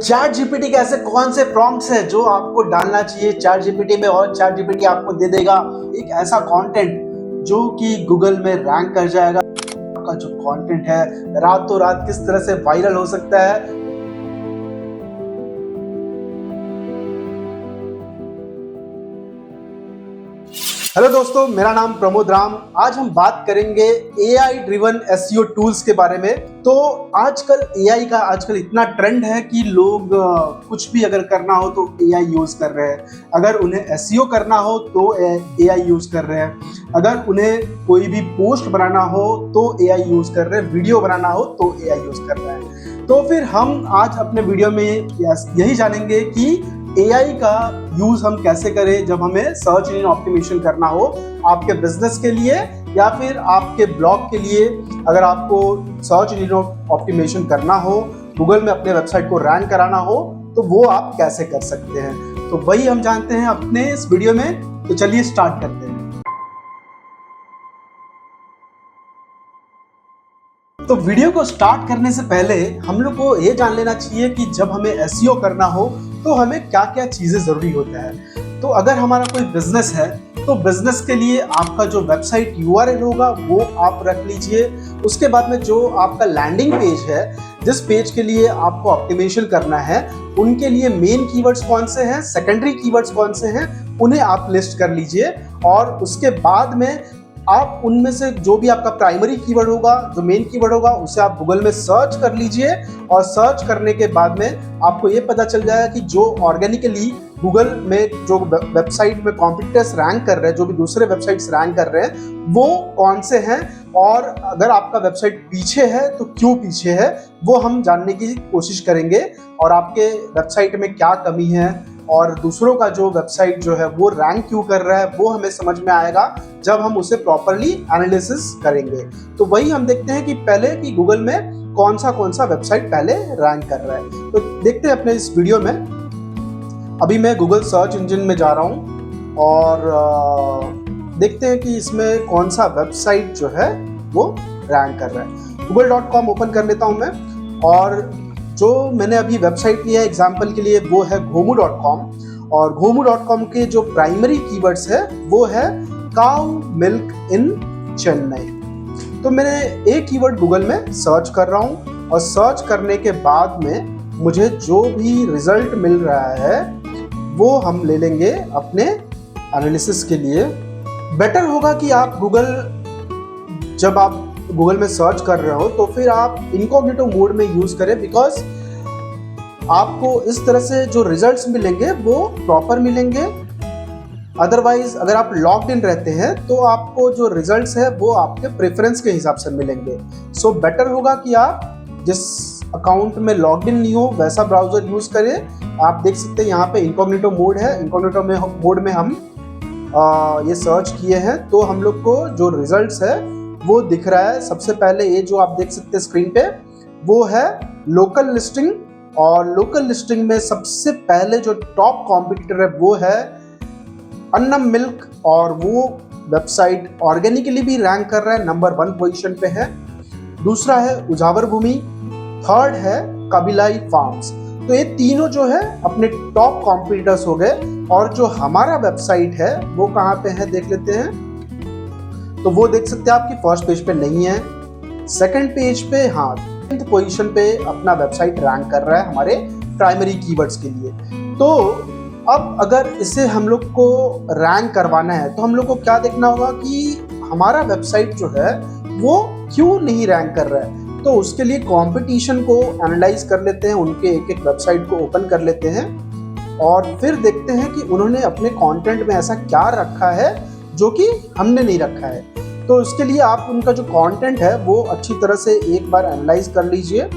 Chat GPT के ऐसे कौन से प्रॉम्प्ट्स है जो आपको डालना चाहिए चैट जीपीटी में और चैट जीपीटी आपको दे देगा एक ऐसा कंटेंट जो कि गूगल में रैंक कर जाएगा। आपका जो कंटेंट है रातों रात किस तरह से वायरल हो सकता है। हेलो दोस्तों, मेरा नाम प्रमोद राम। आज हम बात करेंगे एआई ड्रिवन एसईओ टूल्स के बारे में। तो आजकल एआई का इतना ट्रेंड है कि लोग कुछ भी अगर करना हो तो एआई यूज कर रहे हैं। अगर उन्हें एसईओ करना हो तो एआई यूज कर रहे हैं। अगर उन्हें कोई भी पोस्ट बनाना हो तो एआई यूज कर रहे हैं। वीडियो बनाना हो तो एआई यूज कर रहे हैं। तो फिर हम आज अपने वीडियो में यही जानेंगे कि एआई का यूज हम कैसे करें जब हमें सर्च इंजन ऑप्टिमाइजेशन करना हो आपके बिजनेस के लिए या फिर आपके ब्लॉग के लिए। अगर आपको सर्च इंजन ऑप्टिमाइजेशन करना हो, गूगल में अपने वेबसाइट को रैंक कराना हो, तो वो आप कैसे कर सकते हैं, तो वही हम जानते हैं अपने इस वीडियो में। तो चलिए स्टार्ट करते हैं। तो वीडियो को स्टार्ट करने से पहले हम लोग को ये जान लेना चाहिए कि जब हमें एसईओ करना हो तो हमें क्या क्या चीजें जरूरी होता है। तो अगर हमारा कोई बिजनेस है तो बिजनेस के लिए आपका जो वेबसाइट यूआरएल होगा वो आप रख लीजिए। उसके बाद में जो आपका लैंडिंग पेज है, जिस पेज के लिए आपको ऑप्टिमाइजेशन करना है, उनके लिए मेन कीवर्ड्स कौन से हैं, सेकेंडरी कीवर्ड्स कौन से हैं, उन्हें आप लिस्ट कर लीजिए। और उसके बाद में आप उनमें से जो भी आपका प्राइमरी कीवर्ड होगा, जो मेन कीवर्ड होगा, उसे आप गूगल में सर्च कर लीजिए। और सर्च करने के बाद में आपको ये पता चल जाएगा कि जो ऑर्गेनिकली गूगल में जो वेबसाइट में कॉम्पिटिटर्स रैंक कर रहे हैं, जो भी दूसरे वेबसाइट्स रैंक कर रहे हैं, वो कौन से हैं। और अगर आपका वेबसाइट पीछे है तो क्यों पीछे है, वो हम जानने की कोशिश करेंगे। और आपके वेबसाइट में क्या कमी है और दूसरों का जो वेबसाइट जो है वो रैंक क्यों कर रहा है, वो हमें समझ में आएगा जब हम उसे प्रॉपरली एनालिसिस करेंगे। तो वही हम देखते हैं कि पहले कि गूगल में कौन सा वेबसाइट पहले रैंक कर रहा है। तो देखते हैं अपने इस वीडियो में। अभी मैं गूगल सर्च इंजन में जा रहा हूँ और देखते हैं कि इसमें कौन सा वेबसाइट जो है वो रैंक कर रहा है। google.com ओपन कर लेता हूँ मैं, और जो मैंने अभी वेबसाइट लिया है एग्जाम्पल के लिए वो है gomu.com। और gomu.com के जो प्राइमरी कीवर्ड्स है वो है काउ मिल्क इन चेन्नई। तो मैंने एक कीवर्ड गूगल में सर्च कर रहा हूँ और सर्च करने के बाद में मुझे जो भी रिजल्ट मिल रहा है वो हम ले लेंगे अपने एनालिसिस के लिए। बेटर होगा कि आप जब आप गूगल में सर्च कर रहे हो तो फिर आप इनकॉग्निटो मोड में यूज करें, बिकॉज आपको इस तरह से जो रिजल्ट्स मिलेंगे वो प्रॉपर मिलेंगे। अदरवाइज अगर आप लॉग्ड इन रहते हैं तो आपको जो रिजल्ट्स है वो आपके प्रेफरेंस के हिसाब से मिलेंगे। सो बेटर होगा कि आप जिस अकाउंट में लॉग्ड इन नहीं हो वैसा ब्राउजर यूज करें। आप देख सकते हैं यहाँ पे इनकॉग्निटो मोड है। इनकॉग्निटो मोड में हम ये सर्च किए हैं तो हम लोग को जो रिजल्ट्स है वो दिख रहा है। सबसे पहले ये जो आप देख सकते हैं स्क्रीन पे वो है लोकल लिस्टिंग। और लोकल लिस्टिंग में सबसे पहले जो टॉप कॉम्पिटिटर है वो है अन्नम मिल्क, और वो वेबसाइट ऑर्गेनिकली भी रैंक कर रहा है, नंबर 1 पोजीशन पे है। दूसरा है उजावर भूमि, थर्ड है कबिलाई फार्म्स। तो ये तीनों जो है अपने टॉप कॉम्पिटिटर्स हो गए। और जो हमारा वेबसाइट है वो कहाँ पे है देख लेते हैं। तो वो देख सकते हैं आपकी फर्स्ट पेज पे नहीं है, सेकंड पेज पे, हाँ 10th पोजीशन पे अपना वेबसाइट रैंक कर रहा है हमारे प्राइमरी कीवर्ड्स के लिए। तो अब अगर इसे हम लोग को रैंक करवाना है तो हम लोग को क्या देखना होगा कि हमारा वेबसाइट जो है वो क्यों नहीं रैंक कर रहा है। तो उसके लिए कंपटीशन को एनालाइज कर लेते हैं, उनके एक एक वेबसाइट को ओपन कर लेते हैं और फिर देखते हैं कि उन्होंने अपने कंटेंट में ऐसा क्या रखा है जो कि हमने नहीं रखा है। तो इसके लिए आप उनका जो कंटेंट है वो अच्छी तरह से एक बार एनालाइज कर लीजिए।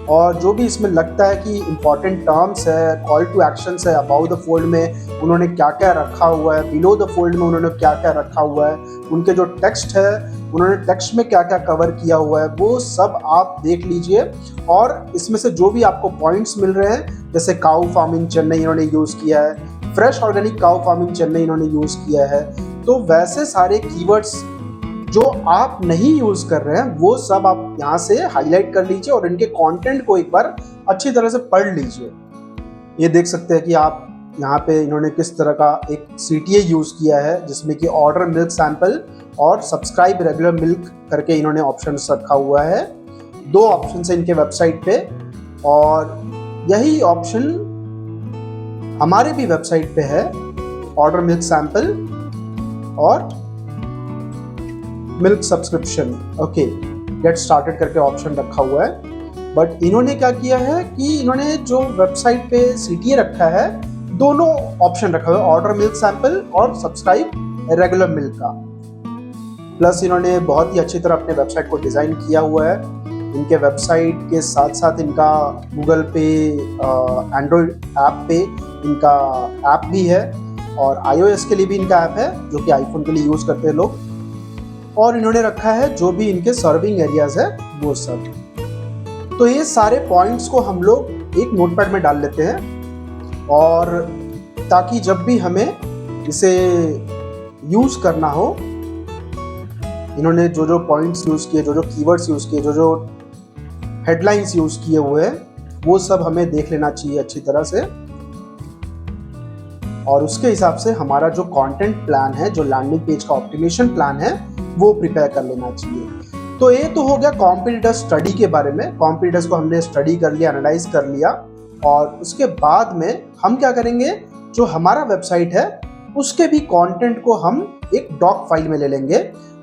और जो भी इसमें लगता है कि इंपॉर्टेंट टर्म्स है, कॉल टू एक्शंस है, अबाउट द फोल्ड में उन्होंने क्या क्या रखा हुआ है, बिलो द फोल्ड में उन्होंने क्या क्या रखा हुआ है, उनके जो टेक्स्ट है उन्होंने टेक्स्ट में क्या क्या कवर किया हुआ है, वो सब आप देख लीजिए। और इसमें से जो भी आपको पॉइंट्स मिल रहे हैं, जैसे काउ फार्मिंग चेन्नई इन्होंने यूज़ किया है, fresh organic cow farming Chennai इन्होंने यूज़ किया है, तो वैसे सारे कीवर्ड्स जो आप नहीं यूज कर रहे हैं वो सब आप यहाँ से हाईलाइट कर लीजिए और इनके कंटेंट को एक बार अच्छी तरह से पढ़ लीजिए। ये देख सकते हैं कि आप यहाँ पे इन्होंने किस तरह का एक CTA यूज किया है, जिसमें कि ऑर्डर मिल्क सैंपल और सब्सक्राइब रेगुलर मिल्क करके इन्होंने ऑप्शन रखा हुआ है। 2 ऑप्शन है इनके वेबसाइट पे और यही ऑप्शन हमारे भी वेबसाइट पे है, ऑर्डर मिल्क सैंपल और milk subscription. Okay, get started करके ऑप्शन रखा हुआ है। बट इन्होंने क्या किया है कि इन्होंने जो वेबसाइट पे CTA रखा है, दोनों ऑप्शन रखा हुआ है, ऑर्डर मिल्क सैंपल और सब्सक्राइब रेगुलर मिल्क का। प्लस इन्होंने बहुत ही अच्छी तरह अपने वेबसाइट को डिजाइन किया हुआ है। इनके वेबसाइट के साथ साथ इनका गूगल पे, एंड्रॉइड ऐप पे इनका ऐप भी है और iOS के लिए भी इनका ऐप है, जो कि आईफोन के लिए यूज करते हैं लोग। और इन्होंने रखा है जो भी इनके सर्विंग एरियाज है वो सब। तो ये सारे पॉइंट्स को हम लोग एक नोटपैड में डाल लेते हैं और ताकि जब भी हमें इसे यूज करना हो, इन्होंने जो जो पॉइंट्स यूज किए, जो जो कीवर्ड्स यूज किए, जो जो हेडलाइंस यूज किए हुए हैं, वो सब हमें देख लेना चाहिए अच्छी तरह से। और उसके हिसाब से हमारा जो कंटेंट प्लान है, जो लैंडिंग पेज का ऑप्टिमेशन प्लान है, वो प्रिपेयर कर लेना चाहिए। तो ये तो हो गया कॉम्पिटिटर स्टडी के बारे में। कॉम्पिटिटर्स को हमने स्टडी कर लिया, एनालाइज कर लिया और उसके बाद में हम क्या करेंगे, जो हमारा वेबसाइट है उसके भी कंटेंट को हम एक डॉक फाइल में ले लेंगे।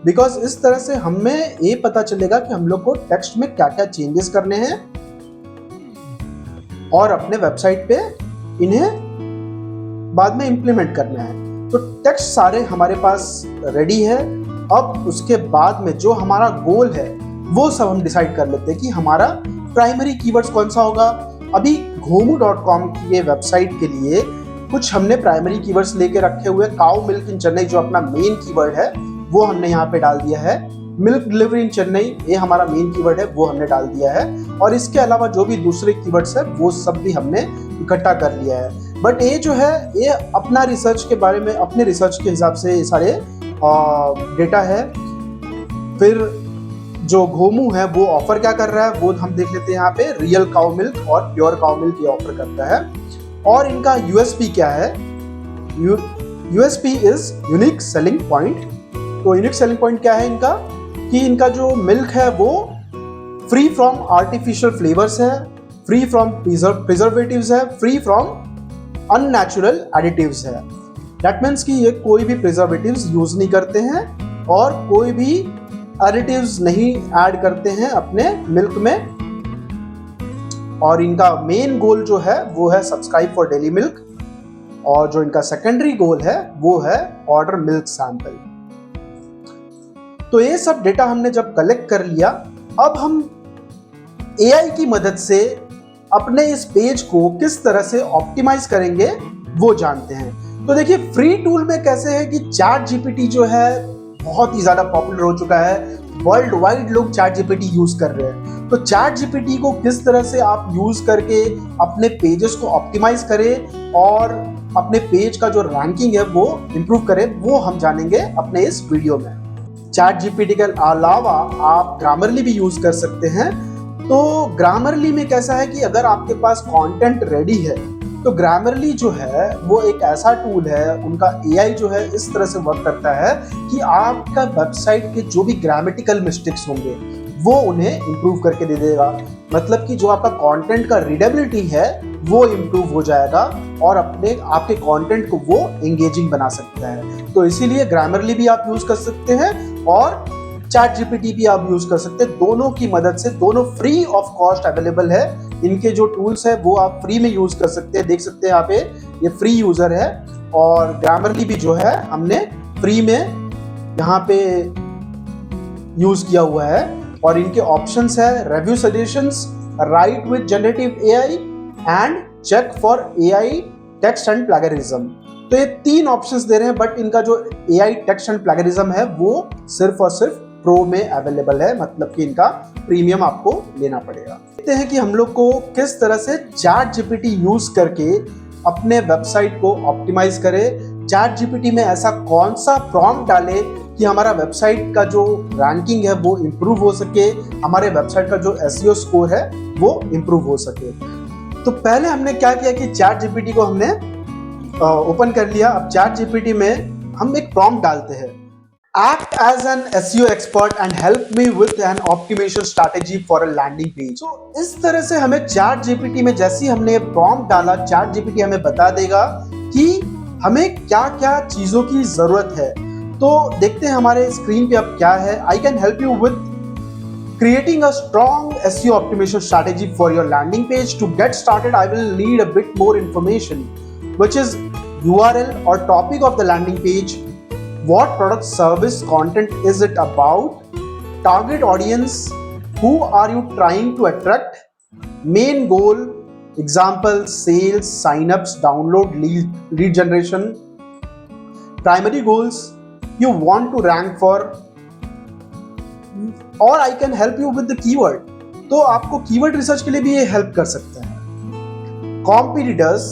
बिकॉज इस तरह से हमें ये पता चलेगा कि हम लोग को टेक्स्ट में क्या क्या चेंजेस करने हैं और अपने वेबसाइट पे इन्हें बाद में इंप्लीमेंट करना है। तो टेक्स्ट सारे हमारे पास रेडी है। अब उसके बाद में जो हमारा गोल है वो सब हम डिसाइड कर लेते हैं कि हमारा प्राइमरी कीवर्ड्स कौन सा होगा। अभी घोमू.com की ये वेबसाइट के लिए कुछ हमने प्राइमरी कीवर्ड्स लेके रखे हुए। काउ मिल्क इन चेन्नई जो अपना मेन कीवर्ड है वो हमने यहाँ पे डाल दिया है। मिल्क डिलीवरी इन चेन्नई ये हमारा मेन कीवर्ड है, वो हमने डाल दिया है। और इसके अलावा जो भी दूसरे कीवर्ड्स है वो सब भी हमने इकट्ठा कर लिया है। बट ये जो है ये अपना रिसर्च के बारे में, अपने रिसर्च के हिसाब से ये सारे डेटा है। फिर जो घोमू है वो ऑफर क्या कर रहा है वो हम देख लेते हैं। यहाँ पे रियल काउ मिल्क और प्योर काउ मिल्क ये ऑफर करता है। और इनका USP क्या है, USP is unique selling point. तो यूनिक सेलिंग पॉइंट क्या है इनका, कि इनका जो मिल्क है वो फ्री फ्रॉम आर्टिफिशियल फ्लेवर्स है, फ्री फ्रॉम प्रिजर्वेटिव्स है, फ्री फ्रॉम अननेचुरल एडिटिव्स है। दैट मीन्स कि ये कोई भी प्रिजर्वेटिव्स यूज नहीं करते हैं और कोई भी एडिटिव्स नहीं ऐड करते हैं अपने मिल्क में। और इनका मेन गोल जो है वो है सब्सक्राइब फॉर डेली मिल्क, और जो इनका सेकेंडरी गोल है वो है ऑर्डर मिल्क सैंपल। तो ये सब डेटा हमने जब कलेक्ट कर लिया, अब हम AI की मदद से अपने इस पेज को किस तरह से ऑप्टिमाइज करेंगे वो जानते हैं। तो देखिए फ्री टूल में कैसे है कि ChatGPT जो है बहुत ही ज्यादा पॉपुलर हो चुका है, वर्ल्ड वाइड लोग ChatGPT यूज कर रहे हैं। तो ChatGPT को किस तरह से आप यूज करके अपने पेजेस को ऑप्टिमाइज करें और अपने पेज का जो रैंकिंग है वो इंप्रूव करें, वो हम जानेंगे अपने इस वीडियो में। ChatGPT के अलावा आप ग्रामरली भी यूज कर सकते हैं। तो ग्रामरली में कैसा है कि अगर आपके पास कंटेंट रेडी है तो ग्रामरली जो है वो एक ऐसा टूल है, उनका AI जो है इस तरह से वर्क करता है कि आपका वेबसाइट के जो भी ग्रामेटिकल मिस्टेक्स होंगे वो उन्हें इंप्रूव करके दे देगा। मतलब कि जो आपका कंटेंट का रीडेबिलिटी है वो इंप्रूव हो जाएगा और आपके कंटेंट को वो एंगेजिंग बना सकता है। तो इसीलिए ग्रामरली भी आप यूज कर सकते हैं और ChatGPT भी आप यूज कर सकते हैं। दोनों की मदद से, दोनों फ्री ऑफ कॉस्ट अवेलेबल है। इनके जो टूल्स है वो आप फ्री में यूज कर सकते हैं। देख सकते हैं यहाँ पे ये फ्री यूजर है और ग्रामरली भी जो है हमने फ्री में यहाँ पे यूज किया हुआ है। और इनके ऑप्शंस है review suggestions, write with generative AI and check for AI text and plagiarism. तो ये 3 ऑप्शंस दे रहे हैं, बट इनका जो AI टेक्स्ट एंड प्लेगरिज्म है वो सिर्फ और सिर्फ प्रो में अवेलेबल है, मतलब कि इनका प्रीमियम आपको लेना पड़ेगा। देखते हैं कि हम लोग को किस तरह से ChatGPT यूज करके अपने वेबसाइट को ऑप्टिमाइज करें। ChatGPT में ऐसा कौन सा प्रॉम्प्ट डाले कि हमारा वेबसाइट का जो रैंकिंग है वो इम्प्रूव हो सके, हमारे वेबसाइट का जो एसईओ स्कोर है वो इम्प्रूव हो सके। तो पहले हमने क्या किया कि चैट जीपीटी को हमने ओपन कर लिया। अब चैट जीपीटी में हम एक प्रॉम्प्ट डालते हैं, Act as an SEO expert and help me with an optimization strategy for a landing page। तो इस तरह से हमें चैट जीपीटी में जैसे ही हमने प्रॉम्प्ट डाला, चैट जीपीटी हमें बता देगा कि हमें क्या क्या चीजों की जरूरत है। तो देखते हैं हमारे स्क्रीन पे अब क्या है। I can help you with creating a strong SEO optimization strategy for your landing page. To get started, I will need a bit more information, which is URL or topic of the landing page. What product, service, content is it about? Target audience, who are you trying to attract? Main goal, example, sales, signups, download, lead generation. Primary goals, you want to rank for, और I can help you with the keyword. तो आपको keyword research के लिए भी ये help कर सकता है। Competitors,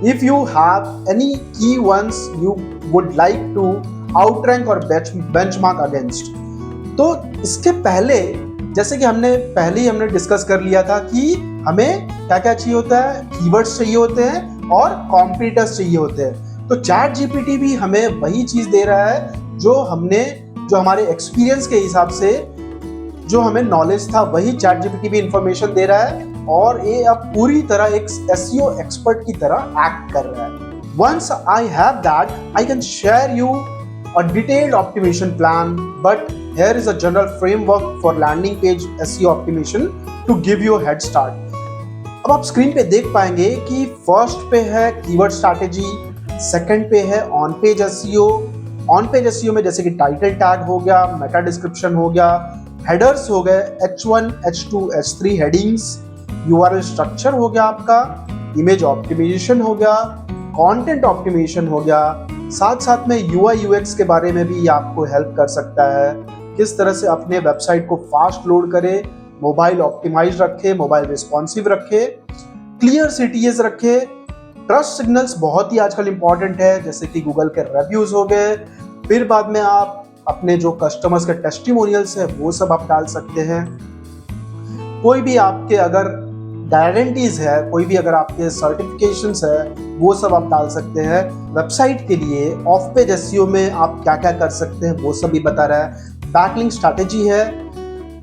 if you have any key once you would like to outrank or benchmark against. तो इसके पहले जैसे कि हमने पहले ही डिस्कस कर लिया था कि हमें क्या क्या चाहिए होता है, कीवर्ड्स चाहिए होते हैं और कॉम्पिटिटर्स चाहिए होते हैं। तो चैट जीपीटी भी हमें वही चीज दे रहा है जो हमारे एक्सपीरियंस के हिसाब से जो हमें नॉलेज था, वही चैट जीपीटी भी इंफॉर्मेशन दे रहा है और ये अब पूरी तरह एक एसईओ एक्सपर्ट की तरह एक्ट कर रहा है। Once I have that, I can share you a detailed optimization plan, but here is a general framework for landing page SEO optimization to give you a head start। अब आप screen पे देख पाएंगे कि first पे है keyword strategy, second पे है on page SEO. On page SEO में जैसे कि टाइटल टैग हो गया, मेटा डिस्क्रिप्शन हो गया, हेडर्स हो गए, H1, H2, H3 headings, URL structure हो गया आपका, इमेज ऑप्टिमाइजेशन हो गया, कंटेंट ऑप्टिमाइजेशन हो गया, साथ में UI UX के बारे में भी आपको हेल्प कर सकता है, किस तरह से अपने वेबसाइट को फास्ट लोड करे, मोबाइल ऑप्टिमाइज रखे, मोबाइल रिस्पॉन्सिव रखे, क्लियर CTAs रखे, ट्रस्ट सिग्नल्स बहुत ही आजकल इंपॉर्टेंट है, जैसे कि गूगल के रिव्यूज हो गए। फिर बाद में आप अपने जो कस्टमर्स के टेस्टिमोनियल्स है वो सब आप डाल सकते हैं। कोई भी आपके अगर गारंटीज है, कोई भी अगर आपके सर्टिफिकेशंस है, वो सब आप डाल सकते हैं। वेबसाइट के लिए ऑफ पेज एसईओ में आप क्या क्या कर सकते हैं वो सब भी बता रहा है। बैकलिंक स्ट्रैटेजी है,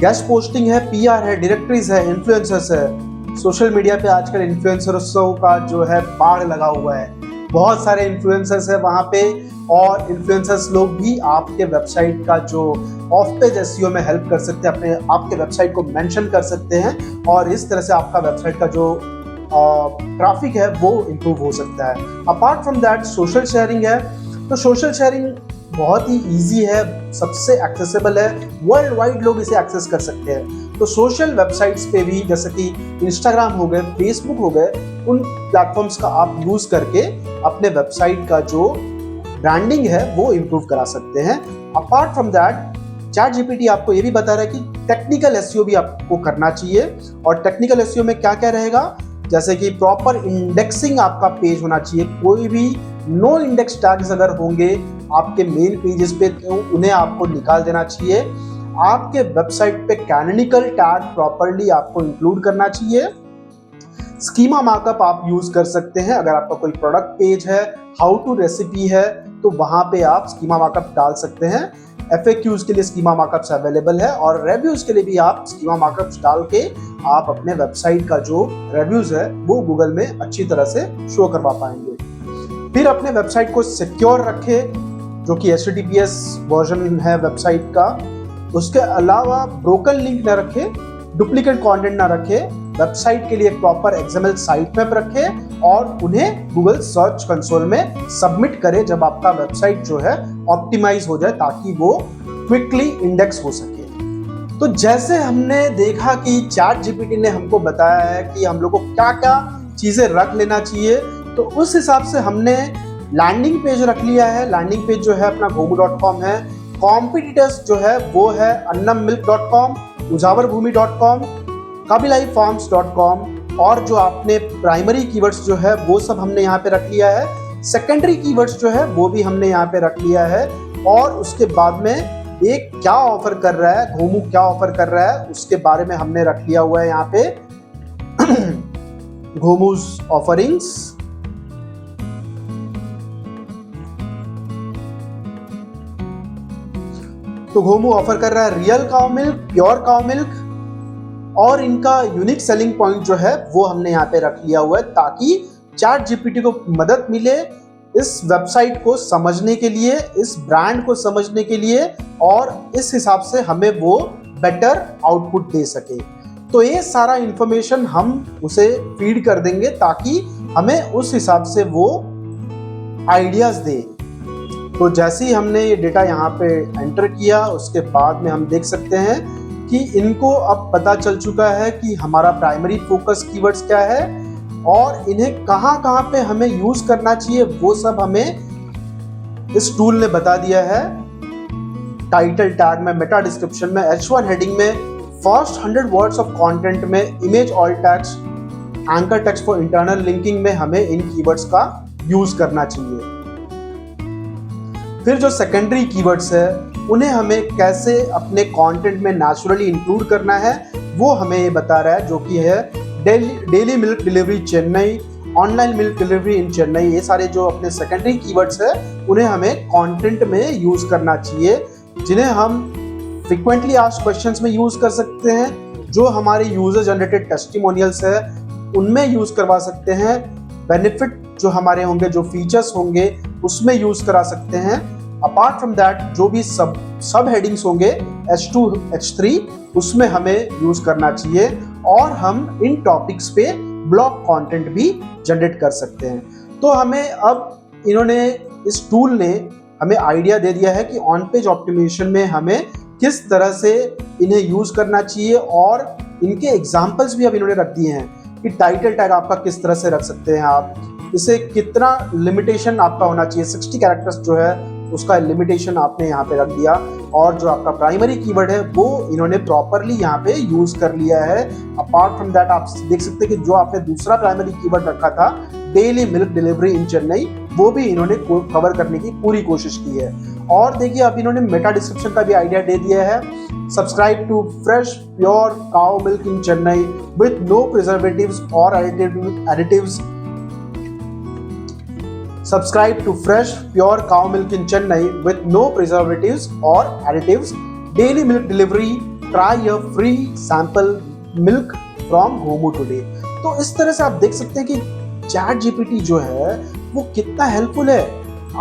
गेस्ट पोस्टिंग है, PR है, डायरेक्टरीज है, इन्फ्लुएंसर्स है। सोशल मीडिया पे आजकल इन्फ्लुएंसर्सों का जो है बाढ़ लगा हुआ है, बहुत सारे इन्फ्लुएंसर्स है वहाँ पे, और इन्फ्लुएंसर्स लोग भी आपके वेबसाइट का जो ऑफ पेज एसईओ में हेल्प कर सकते हैं, अपने आपके वेबसाइट को मेंशन कर सकते हैं और इस तरह से आपका वेबसाइट का जो ट्रैफिक है वो इम्प्रूव हो सकता है। Apart from that social sharing है। तो सोशल शेयरिंग बहुत ही इजी है, सबसे एक्सेसिबल है, वर्ल्ड वाइड लोग इसे एक्सेस कर सकते हैं। तो सोशल वेबसाइट्स पे भी जैसे कि इंस्टाग्राम हो गए, फेसबुक हो गए, उन प्लेटफॉर्म्स का आप यूज करके अपने वेबसाइट का जो ब्रांडिंग है वो इम्प्रूव करा सकते हैं। Apart from that chat GPT आपको ये भी बता रहा है कि टेक्निकल एसईओ भी आपको करना चाहिए, और टेक्निकल एसईओ में क्या क्या रहेगा, जैसे कि प्रॉपर इंडेक्सिंग आपका पेज होना चाहिए। कोई भी नो इंडेक्स टैग्स अगर होंगे आपके मेन पेजेस पे तो उन्हें आपको निकाल देना चाहिए। आपके वेबसाइट पे कैनोनिकल टैग प्रॉपरली आपको इंक्लूड करना चाहिए। स्कीमा मार्कअप आप यूज कर सकते हैं, अगर आपका कोई प्रोडक्ट पेज है, हाउ टू रेसिपी है, तो वहां पे आप स्कीमा मार्कअप डाल सकते हैं। FAQs के लिए स्कीमा मार्कअप्स अवेलेबल है, और रिव्यूज के लिए भी आप स्कीमा मार्कअप्स डाल के आप अपने वेबसाइट का जो रिव्यूज है वो गूगल में अच्छी तरह से शो करवा पाएंगे। फिर अपने वेबसाइट को सिक्योर रखे, जो कि HTTPS वर्जन है वेबसाइट का। उसके अलावा ब्रोकन लिंक ना रखे, डुप्लीकेट कंटेंट ना रखे, वेबसाइट के लिए प्रॉपर XML साइट मैप रखे और उन्हें गूगल सर्च कंसोल में सबमिट करे जब आपका वेबसाइट जो है ऑप्टिमाइज हो जाए, ताकि वो क्विकली इंडेक्स हो सके। तो जैसे हमने देखा कि चैट जीपीटी ने हमको बताया है कि हम लोग को क्या क्या चीजें रख लेना चाहिए, तो उस हिसाब से हमने लैंडिंग पेज रख लिया है। लैंडिंग पेज जो है अपना gogu.com है। कॉम्पिटिटर्स जो है वो है annamilk.com, ujavarbhumi.com, kabilaifarms.com, और जो आपने प्राइमरी कीवर्ड्स जो है वो सब हमने यहाँ पे रख लिया है। सेकेंडरी कीवर्ड्स जो है वो भी हमने यहाँ पे रख लिया है, और उसके बाद में एक क्या ऑफर कर रहा है, घोमू क्या ऑफर कर रहा है उसके बारे में हमने रख लिया हुआ है यहाँ पे घोमूज ऑफरिंग्स। तो घोमू ऑफर कर रहा है real cow milk, pure cow milk, और इनका यूनिक सेलिंग पॉइंट जो है वो हमने यहाँ पे रख लिया हुआ है ताकि चैट जीपीटी को मदद मिले इस वेबसाइट को समझने के लिए, इस ब्रांड को समझने के लिए, और इस हिसाब से हमें वो बेटर आउटपुट दे सके। तो ये सारा इंफॉर्मेशन हम उसे फीड कर देंगे ताकि हमें उस हिसाब से वो आइडियाज दे। तो जैसे ही हमने ये डेटा यहाँ पे एंटर किया उसके बाद में हम देख सकते हैं कि इनको अब पता चल चुका है कि हमारा प्राइमरी फोकस कीवर्ड्स क्या है और इन्हें कहाँ कहाँ पे हमें यूज करना चाहिए वो सब हमें इस टूल ने बता दिया है। टाइटल टैग में, मेटा डिस्क्रिप्शन में, H1 हेडिंग में, फर्स्ट 100 वर्ड्स ऑफ कंटेंट में, image alt tags, anchor text for internal linking में हमें इन कीवर्ड्स का यूज करना चाहिए। फिर जो सेकेंडरी कीवर्ड्स है उन्हें हमें कैसे अपने कंटेंट में नेचुरली इंक्लूड करना है वो हमें ये बता रहा है, जो कि है daily milk delivery Chennai, online milk delivery in Chennai. ये सारे जो अपने सेकेंडरी कीवर्ड्स है उन्हें हमें कंटेंट में यूज करना चाहिए, जिन्हें हम फ्रीक्वेंटली आस्क्ड क्वेश्चंस में यूज कर सकते हैं, जो हमारे यूजर जनरेटेड टेस्टिमोनियल्स है उनमें यूज करवा सकते हैं, बेनिफिट जो हमारे होंगे, जो फीचर्स होंगे उसमें यूज करा सकते हैं। अपार्ट फ्रॉम दैट जो भी सब हेडिंग्स होंगे H2 H3 उसमें हमें यूज करना चाहिए, और हम इन टॉपिक्स पे ब्लॉग कंटेंट भी जनरेट कर सकते हैं। तो हमें अब इन्होंने, इस टूल ने हमें आइडिया दे दिया है कि ऑन पेज ऑप्टिमाइजेशन में हमें किस तरह से इन्हें यूज करना चाहिए, और इनके एग्जांपल्स भी अब इन्होंने रख दिए हैं कि टाइटल टैग आपका किस तरह से रख सकते हैं आप, इसे कितना लिमिटेशन आपका होना चाहिए, 60 कैरेक्टर्स जो है उसका लिमिटेशन आपने यहाँ पे रख दिया, और जो आपका प्राइमरी कीवर्ड है वो इन्होंने प्रॉपरली यहाँ पे यूज कर लिया है। अपार्ट फ्रॉम दैट आप देख सकते हैं कि जो आपने दूसरा प्राइमरी कीवर्ड रखा था daily milk delivery in Chennai, वो भी इन्होंने कवर करने की पूरी कोशिश की है। और देखिए अब इन्होंने मेटा डिस्क्रिप्शन का भी आइडिया दे दिया है, subscribe to fresh pure cow milk in Chennai with no preservatives और additives. Subscribe to fresh pure cow milk in Chennai with no preservatives or additives. Daily milk delivery. Try a free sample milk from Gomu today. तो इस तरह से आप देख सकते हैं कि चैट जीपीटी जो है वो कितना हेल्पफुल है।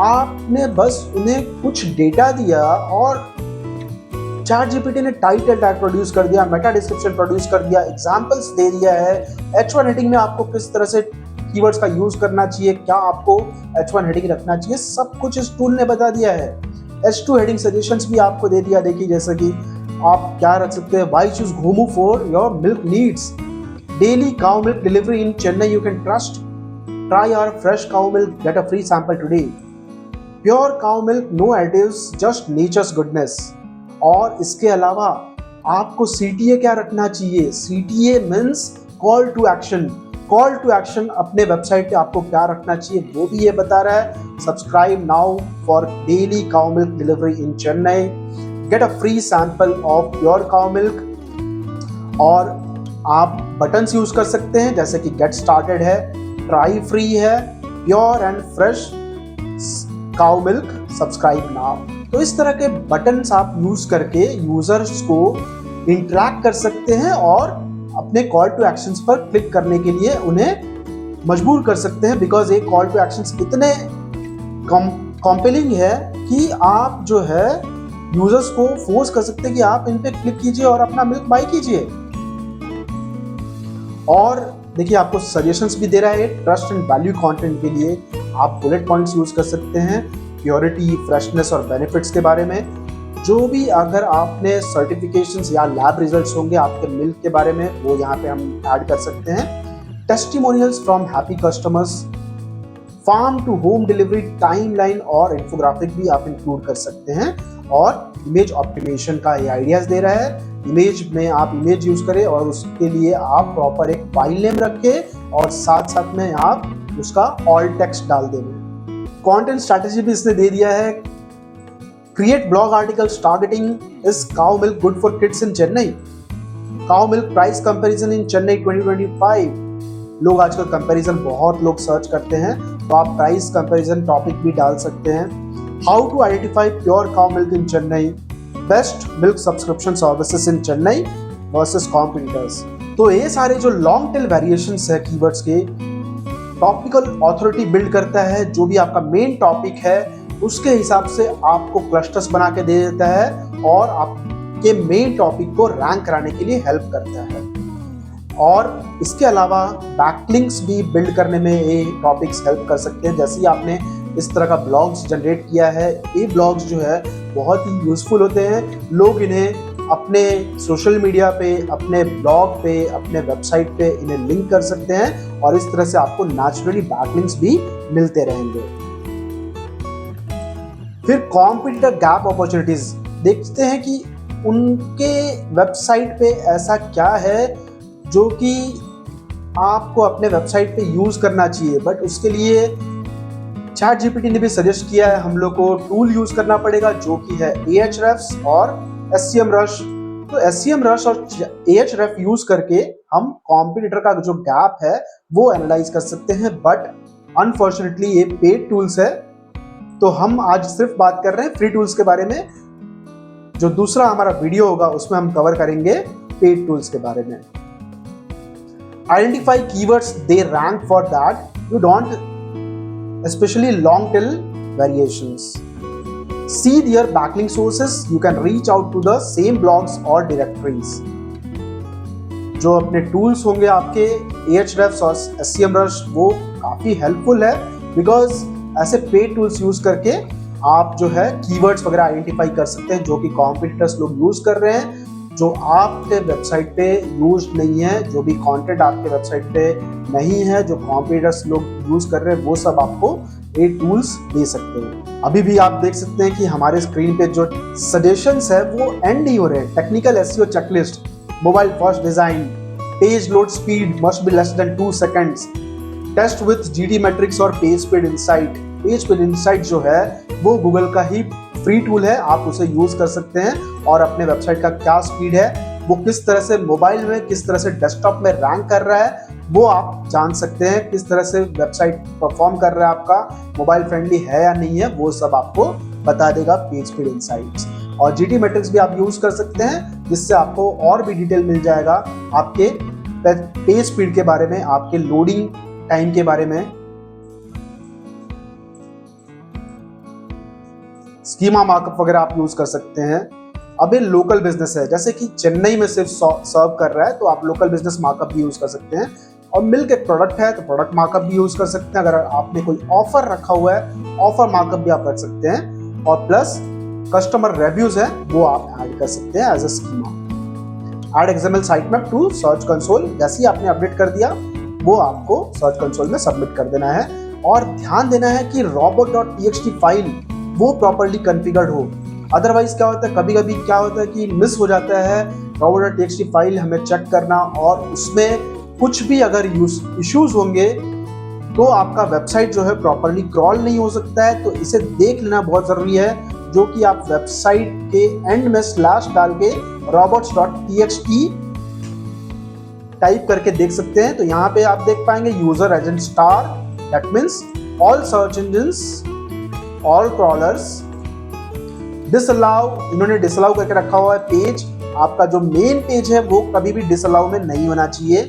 आपने बस उन्हें कुछ डेटा दिया और चैट जीपीटी ने टाइटल टैग प्रोड्यूस कर दिया, मेटा डिस्क्रिप्शन प्रोड्यूस कर दिया, एग्जांपल्स दे दिया है, H1 हेडिंग में आपको किस तरह से कीवर्ड्स का यूज करना चाहिए, क्या आपको H1 हेडिंग रखना चाहिए, सब कुछ इस टूल ने बता दिया है। H2 हेडिंग सजेशंस भी आपको दे दिया। देखिए जैसे कि आप क्या रख सकते हैं, why choose Ghomu for your milk needs, daily cow milk delivery in Chennai you can trust, try our fresh cow milk, get a free sample today, pure cow milk no additives just nature's goodness. और इसके अलावा आपको CTA क्या रखना चाहिए, CTA means call to action. Call to action अपने website पे आपको क्या रखना चाहिए वो भी ये बता रहा है। Subscribe now for daily cow milk delivery in Chennai, gate a free sample of pure cow milk. और आप बटन्स यूज कर सकते हैं जैसे कि गेट स्टार्टेड है, ट्राई फ्री है, pure and fresh cow milk, subscribe now. तो इस तरह के बटन्स आप यूज करके यूजर्स को इंटरैक्ट कर सकते हैं और अपने कॉल टू एक्शंस पर क्लिक करने के लिए उन्हें मजबूर कर सकते हैं, बिकॉज ये कॉल टू एक्शंस इतने कॉम्पेलिंग है कि आप जो है यूजर्स को फोर्स कर सकते हैं कि आप इन पे क्लिक कीजिए और अपना मिल्क बाय कीजिए। और देखिए आपको सजेशंस भी दे रहा है ट्रस्ट एंड वैल्यू कंटेंट के लिए। आप बुलेट पॉइंट्स यूज कर सकते हैं प्योरिटी, फ्रेशनेस और बेनिफिट्स के बारे में। जो भी अगर आपने सर्टिफिकेशंस या लैब रिजल्ट्स होंगे आपके मिल्क के बारे में वो यहाँ पे हम ऐड कर सकते हैं। Testimonials from happy customers, farm to home delivery timeline और इन्फोग्राफिक भी आप इंक्लूड कर सकते हैं। और इमेज ऑप्टिमाइजेशन का ये आइडियाज दे रहा है, इमेज में आप इमेज यूज करें और उसके लिए आप प्रॉपर एक फाइल नेम रखें और साथ साथ में आप उसका ऑल टेक्स्ट डाल देंगे। कंटेंट स्ट्रैटेजी भी इसने दे दिया है, Create blog articles targeting is cow milk good for kids in Chennai? Cow milk price comparison in Chennai 2025. लोग आजकल कंपैरिजन बहुत लोग सर्च करते हैं, तो आप प्राइस कंपैरिजन टॉपिक भी डाल सकते हैं। How to identify pure cow milk in Chennai, best milk subscription services in Chennai versus competitors. तो ये सारे जो लॉन्ग टेल वेरिएशंस है कीवर्ड्स के, टॉपिकल ऑथोरिटी बिल्ड करता है। जो भी आपका मेन टॉपिक है उसके हिसाब से आपको क्लस्टर्स बना के दे देता है और आपके मेन टॉपिक को रैंक कराने के लिए हेल्प करता है। और इसके अलावा बैकलिंक्स भी बिल्ड करने में ये टॉपिक्स हेल्प कर सकते हैं। जैसे ही आपने इस तरह का ब्लॉग्स जनरेट किया है, ये ब्लॉग्स जो है बहुत ही यूजफुल होते हैं। लोग इन्हें अपने सोशल मीडिया पे, अपने ब्लॉग पे, अपने वेबसाइट पे इन्हें लिंक कर सकते हैं और इस तरह से आपको नेचुरली बैकलिंक्स भी मिलते रहेंगे। फिर कॉम्पिटिटर गैप अपॉर्चुनिटीज देखते हैं कि उनके वेबसाइट पे ऐसा क्या है जो कि आपको अपने वेबसाइट पे यूज करना चाहिए। बट उसके लिए ChatGPT ने भी सजेस्ट किया है हम लोग को टूल यूज करना पड़ेगा जो कि है Ahrefs और SEMrush। तो SEMrush और Ahrefs यूज करके हम कॉम्पिटिटर का जो गैप है वो एनालाइज कर सकते हैं। बट अनफॉर्चुनेटली ये पेड टूल्स है, तो हम आज सिर्फ बात कर रहे हैं फ्री टूल्स के बारे में। जो दूसरा हमारा वीडियो होगा उसमें हम कवर करेंगे पेड टूल्स के बारे में। Identify keywords they rank for that you don't, especially long tail variations. See their backlink sources. You can reach out to the same blogs or directories. जो अपने टूल्स होंगे आपके Ahrefs और SEMrush वो काफी हेल्पफुल है, बिकॉज ऐसे paid tools use करके आप जो है कीवर्ड्स वगैरह आइडेंटिफाई कर सकते हैं जो कि कॉम्पिटिटर्स लोग यूज कर रहे हैं, जो आपके वेबसाइट पे यूज नहीं है, जो भी कंटेंट आपके वेबसाइट पे नहीं है, जो कॉम्पिटिटर्स लोग यूज कर रहे हैं, वो सब आपको ये टूल्स दे सकते हैं। अभी भी आप देख सकते हैं कि हमारे स्क्रीन पे जो सजेशंस है वो एंड नहीं हो रहे हैं। Technical SEO checklist, mobile first design, page load speed must be less than 2 seconds, test with GT metrix और page speed insight. Page speed insight जो है वो गूगल का ही फ्री टूल है, आप उसे यूज कर सकते हैं और अपने वेबसाइट का क्या स्पीड है, वो किस तरह से मोबाइल में, किस तरह से डेस्कटॉप में रैंक कर रहा है, वो आप जान सकते हैं। किस तरह से वेबसाइट परफॉर्म कर रहा है आपका, मोबाइल फ्रेंडली है या नहीं है, वो सब आपको बता देगा पेज स्पीड इनसाइट्स। और GT मैट्रिक्स भी आप यूज कर सकते हैं, जिससे आपको और भी डिटेल मिल जाएगा आपके पेज स्पीड के बारे में, आपके लोडिंग टाइम के बारे में। स्कीमा मार्कअप वगैरह आप यूज कर सकते हैं। अब ये लोकल बिजनेस है, जैसे कि चेन्नई में सिर्फ सर्व कर रहा है, तो आप लोकल बिजनेस मार्कअप भी यूज कर सकते हैं। और मिल्क एक प्रोडक्ट है तो प्रोडक्ट मार्कअप भी यूज कर सकते हैं। अगर आपने कोई ऑफर रखा हुआ है, ऑफर मार्कअप भी आप रख सकते हैं। और प्लस कस्टमर रिव्यूज है वो आप ऐड कर सकते हैं as a schema. Add XML sitemap to search console, जैसे ही आपने अपडेट कर दिया वो आपको सर्च कंसोल में सबमिट कर देना है। और ध्यान देना है कि robot.txt फाइल वो प्रॉपर्ली कॉन्फ़िगर्ड हो। अदरवाइज क्या होता है, कभी कभी क्या होता है कि मिस हो जाता है robot.txt फाइल हमें चेक करना, और उसमें कुछ भी अगर इश्यूज होंगे तो आपका वेबसाइट जो है प्रॉपर्ली क्रॉल नहीं हो सकता है। तो इसे देख लेना बहुत जरूरी है, जो कि आप वेबसाइट के एंड में स्लैश डाल के robots.txt टाइप करके देख सकते हैं। तो यहाँ पे आप देख पाएंगे user agent star, that means all search engines, all crawlers, disallow, इन्होंने डिसअलाउ करके रखा हुआ है पेज। आपका जो मेन पेज है वो कभी भी डिसअलाउ में नहीं होना चाहिए।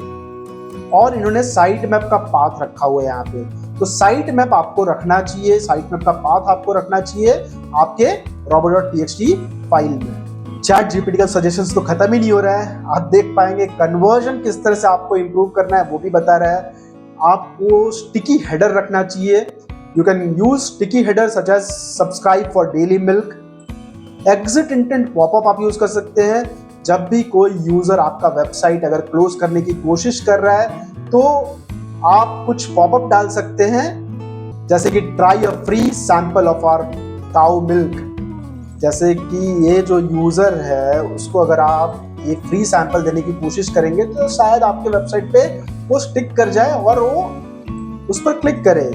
और इन्होंने साइट मैप का पाथ रखा हुआ है यहाँ पे, तो साइट मैप आपको रखना चाहिए, साइट मैप का पाथ आपको रखना चाहिए आपके robot.txt फाइल में। ChatGPT का सजेशंस तो खत्म ही नहीं हो रहा है। आप देख पाएंगे कन्वर्जन किस तरह से आपको इंप्रूव करना है वो भी बता रहा है। आपको स्टिकी हेडर रखना चाहिए। You can use sticky headers such as subscribe for daily milk. Exit intent pop-up आप यूज कर सकते हैं। जब भी कोई यूजर आपका वेबसाइट अगर क्लोज करने की कोशिश कर रहा है तो आप कुछ पॉपअप डाल सकते हैं, जैसे कि try a free sample of our cow milk. जैसे कि ये जो यूजर है उसको अगर आप ये फ्री सैंपल देने की कोशिश करेंगे तो शायद आपके वेबसाइट पे वो स्टिक कर जाए और वो उस पर क्लिक करे।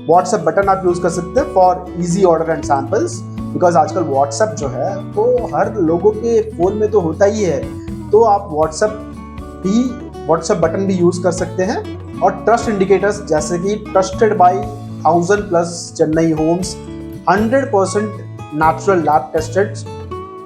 व्हाट्सएप बटन आप यूज कर सकते हैं for easy order and samples. Because आजकल व्हाट्सएप जो है वो हर लोगों के फ़ोन में तो होता ही है, तो आप व्हाट्सएप बटन भी यूज़ कर सकते हैं। और ट्रस्ट इंडिकेटर्स जैसे कि trusted by 1000+ Chennai homes, 100% natural lab tested,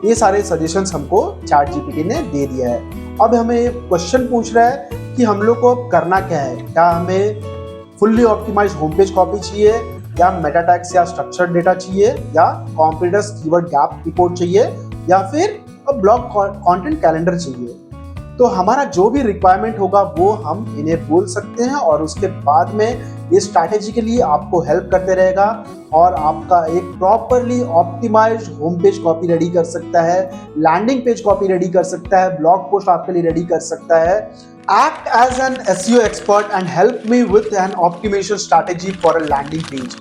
ये सारे सजेशंस हमको ChatGPT ने दे दिया है। अब हमें क्वेश्चन पूछ रहा है कि हम लोग को करना क्या है, क्या हमें fully optimised home page copy चाहिए, या मेटा टैग्स या स्ट्रक्चर्ड डेटा चाहिए, या कॉम्पिटिटर्स कीवर्ड गैप रिपोर्ट चाहिए, या फिर ब्लॉग कंटेंट कैलेंडर चाहिए। तो हमारा जो भी रिक्वायरमेंट होगा वो हम इन्हें बोल सकते हैं और उसके बाद में ये स्ट्रैटेजी के लिए आपको हेल्प करते रहेगा और आपका एक properly optimised home page copy ready कर सकता है, लैंडिंग पेज कॉपी रेडी कर सकता है, ब्लॉग पोस्ट आपके लिए रेडी कर सकता है। Act as an SEO expert and help me with an optimization strategy for a landing page।